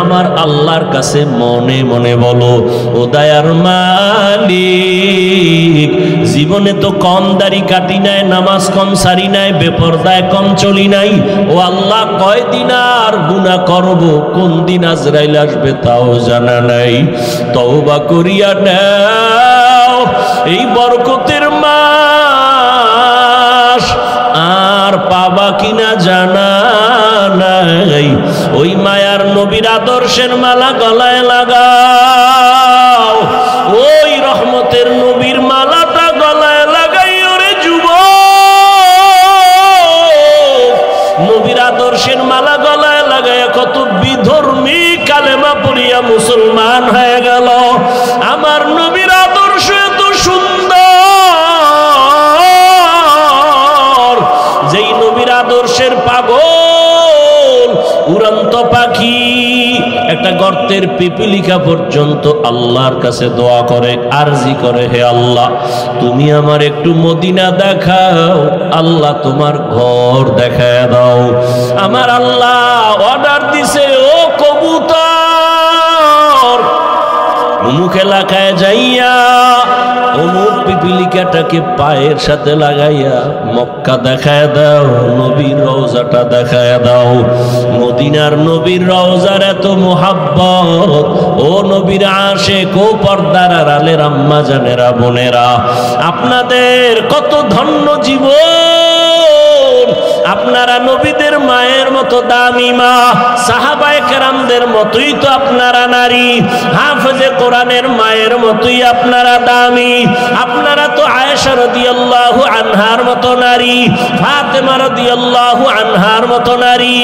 আমার আল্লাহর কাছে মনে মনে বলো, ও দয়ার মালিক, জীবনে তো কম দাড়ি কাটি নাই, নামাজ কম সারি নাই, বেপরদায় কম চলি নাই, ও আল্লাহ কয়দিন আর গুনাহ করব, কোন দিন আজরাইল আসবে তাও জানা নাই। তওবা করিয়া নাও, এই বরকতের মাস আর পাবা কিনা জানা নাই। ওই মায়ার নবীর আদর্শের মালা গলায় লাগাও, ওই রহমতের নবীর মালাটা গলায় লাগাই, ওরে যুবক, নবীর আদর্শের মালা গলায় লাগায় কত বিধর্মী কালেমা পড়িয়া মুসলমান হয়ে গেল। আমার নবীর আদর্শ এত সুন্দর, যেই নবীর আদর্শের পাগল উড়ন্ত পাখি একটা গর্তের পিপিলিকা পর্যন্ত আল্লাহর কাছে দোয়া করে, আরজি করে, হে আল্লাহ তুমি আমার একটু মদিনা দেখাও, আল্লাহ তোমার ঘর দেখায় দাও। আমার আল্লাহ অর্ডার দিছে, ও কবুতর, অমুক এলাকায় যাইয়া অমুক পিপিলিকাটাকে পায়ের সাথে লাগাইয়া মক্কা দেখায় দাও, নবীর রওজাটা দেখায় দাও। মদিনার নবীর রওজার এত মোহাব্বত, ও নবীর আশিক, ও পর্দার আড়ালের আম্মা জানেরা, বোনেরা, আপনাদের কত ধন্য জীবন। আপনারা নবীদের মায়ের মতো দামি মা, সাহাবায়ে কেরামদের মতোই তো আপনারা নারী, হাফেজে কোরআনের মায়ের মতোই আপনারা দামি। আপনারা তো আয়েশা রাদিয়াল্লাহু আনহার মতো নারী, ফাতেমা রাদিয়াল্লাহু আনহার মতো নারী,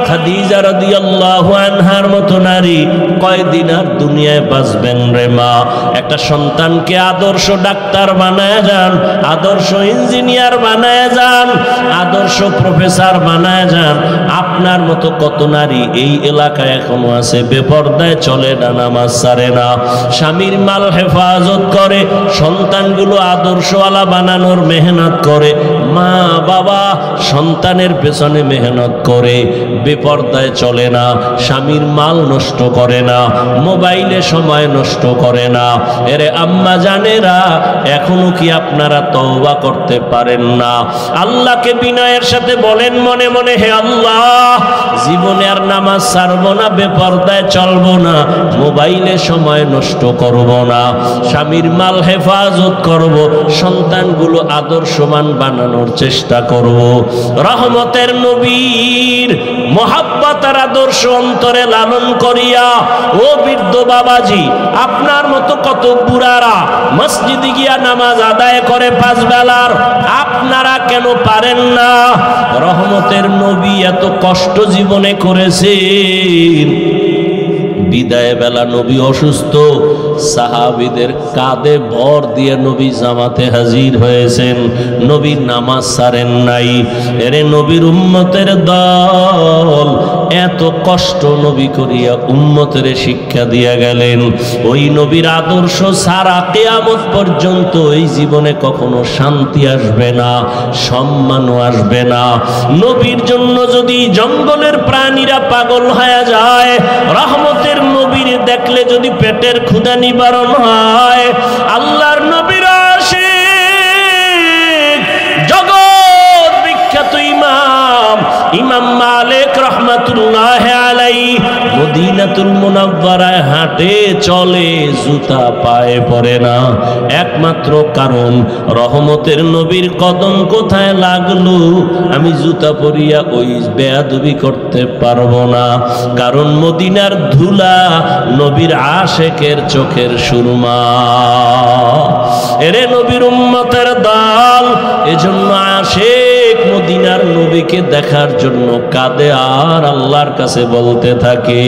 খাদিজা রাদিয়াল্লাহু আনহার মতো নারী। কয়দিন আর দুনিয়ায় বাঁচবেন রে মা? একটা সন্তানকে আদর্শ ডাক্তার বানায় যান, আদর্শ ইঞ্জিনিয়ার বানায় যান, আদর্শ প্রফেসর বানায় যান। আপনার মতো কত নারী এই এলাকায় এখনো আছে বেপরদায় চলে না, নামাজ ছাড়ে না, স্বামীর মাল হেফাজত করে, সন্তানগুলো আদর্শওয়ালা বানানোর মেহনত করে, মা বাবা সন্তানের পেছনে মেহনত করে, বেপরদায় চলে না, স্বামীর মাল নষ্ট করে না, মোবাইলে সময় নষ্ট করে না। এরে আম্মা জানেরা, এখনো কি আপনারা তওবা করতে পারেন না? আল্লাহকে বিনয়ের সাথে বলেন মনে মনে, হে আল্লাহ, জীবনে আর নামাজ ছাড়বো না, বেপরদায় চলবো না, মোবাইলে সময় নষ্ট করব না, স্বামীর মাল হেফাজত করব, সন্তানগুলো আদর্শবান বানানোর চেষ্টা করব। রহমতের নবীর মহাব্বত আর আদর্শ অন্তরে লালন করিয়া, ও বৃদ্ধ বাবাজি, আপনার মতো কত বুড়ারা মসজিদে গিয়া নামাজ আদায় করে 5 বেলার, আপনারা কেন পারেন না? রহমতের নবী এত কষ্ট জীবনে করেছেন। বিদায় বেলা নবী অসুস্থ, সাহাবীদের কাঁধে ভর দিয়ে নবী জামাতে হাজির হয়েছেন, নবী নামাজ ছাড়েন নাই। এরে নবীর উম্মতের দল এত কষ্ট নবী করিয়া উম্মতের শিক্ষা দিয়া গেলেন। ওই নবীর আদর্শ সারা কিয়ামত পর্যন্ত এই জীবনে কখনো শান্তি আসবে না, সম্মানও আসবে না। নবীর জন্য যদি জঙ্গলের প্রাণীরা পাগল হয়ে যায়, রহমতের নবীর দেখলে যদি পেটের ক্ষুধা নিবারণ হয়, আল্লাহর নবীর আশিক জগৎ বিখ্যাত ইমাম মালিক রহমাতুল্লাহ আলাইহি মদিনাতুল মুনাওয়ারায় হাঁটে চলে, জুতা পায়ে পড়ে না। একমাত্র কারণ রহমতের নবীর কদম কোথায় লাগলো, আমি জুতা পরিয়া ওই বেয়াদবি করতে পারবো না। কারণ মদিনার ধুলা নবীর আশেকের চোখের সুরমা। এরে নবীর উম্মতের দল, এজন্য আশেক মদিনার নবীকে দেখার জন্য কাঁদে আর আল্লাহর কাছে বলতে থাকে,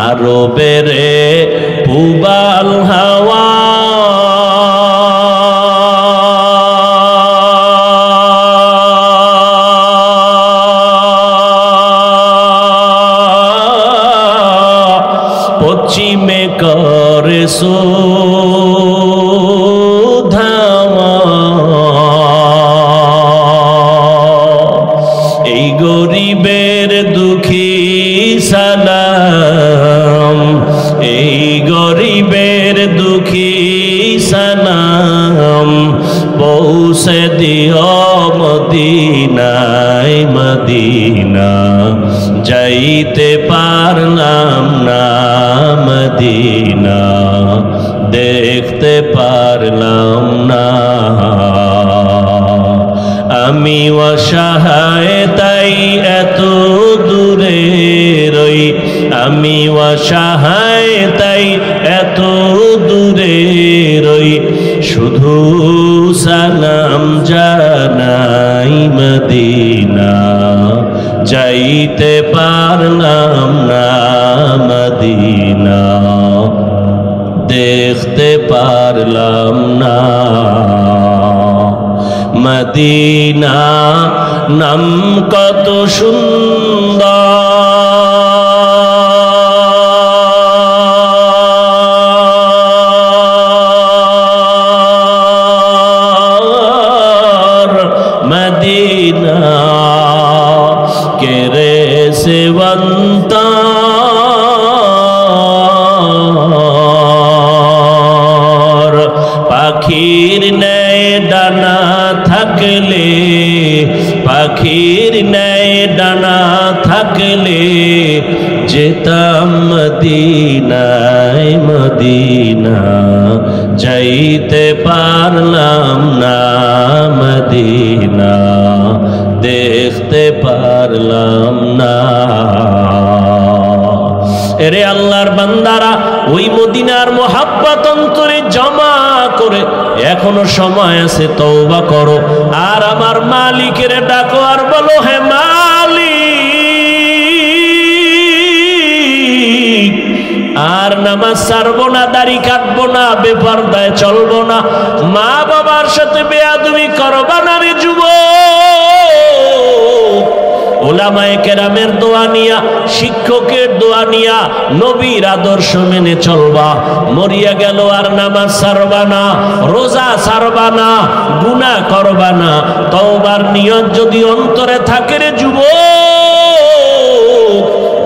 আরবেরে পুবাল হাওয়া পশ্চিমে করে ধাওয়া, এই গরিবের দুঃখী সালাম, এই গরিবের দুঃখী সালাম, পৌঁছে দিও মদিনায় মদিনা, যাইতে পারলাম না মদিনা, দেখতে পারলাম না। আমি অসহায় তাই এত দূরে রই, আমি অসহায় তাই এত দূরে রই, শুধু সালাম জানাই মদিনা, যাইতে পারলাম না মদিনা, দেখতে পারলাম না মদিনা। নাম কত সুন্দর, মদিনা কেরে সেবন্তা, পাখির ন্যায় ডানা থাকলে, পাখির ন্যায় ডানা থাকলে, যেতাম মদিনায় মদিনা, যাইতে পারলাম না মদিনা, দেখতে পারলাম না। এরে আল্লাহর বান্দারা, ওই মদিনার মোহাব্বত অন্তরে জমা করে এখনো সময় আছে, তওবা করো আর আমার মালিকের ডাকো আর বলো, হে মালিক, আর নামাজ ছাড়বো না, দাড়ি কাটবো না, বেপরদায় চলবো না, মা বাবার সাথে বেয়াদবি করবা না রে যুবক। উলামায়ে কেরামের দোয়া নিয়া, শিক্ষকের দোয়া নিয়া নবীর আদর্শ মেনে চলবা। মরিয়া গেল আর নামাজ ছাড়বা না, রোজা ছাড়বা না, গুনাহ করবা না। তওবার নিয়ত যদি অন্তরে থাকে রে যুবক,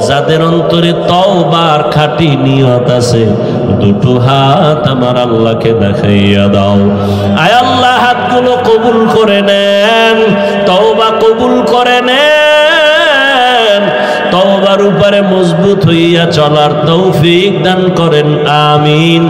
যাদের অন্তরে তওবার খাঁটি নিয়ত আছে, দুটো হাত আমার আল্লাহকে দেখাইয়া দাও। আয় আল্লাহ, হাতগুলো কবুল করে নেন, তওবা কবুল করে নেন, তওবার উপরে মজবুত হইয়া চলার তৌফিক দান করেন, আমিন।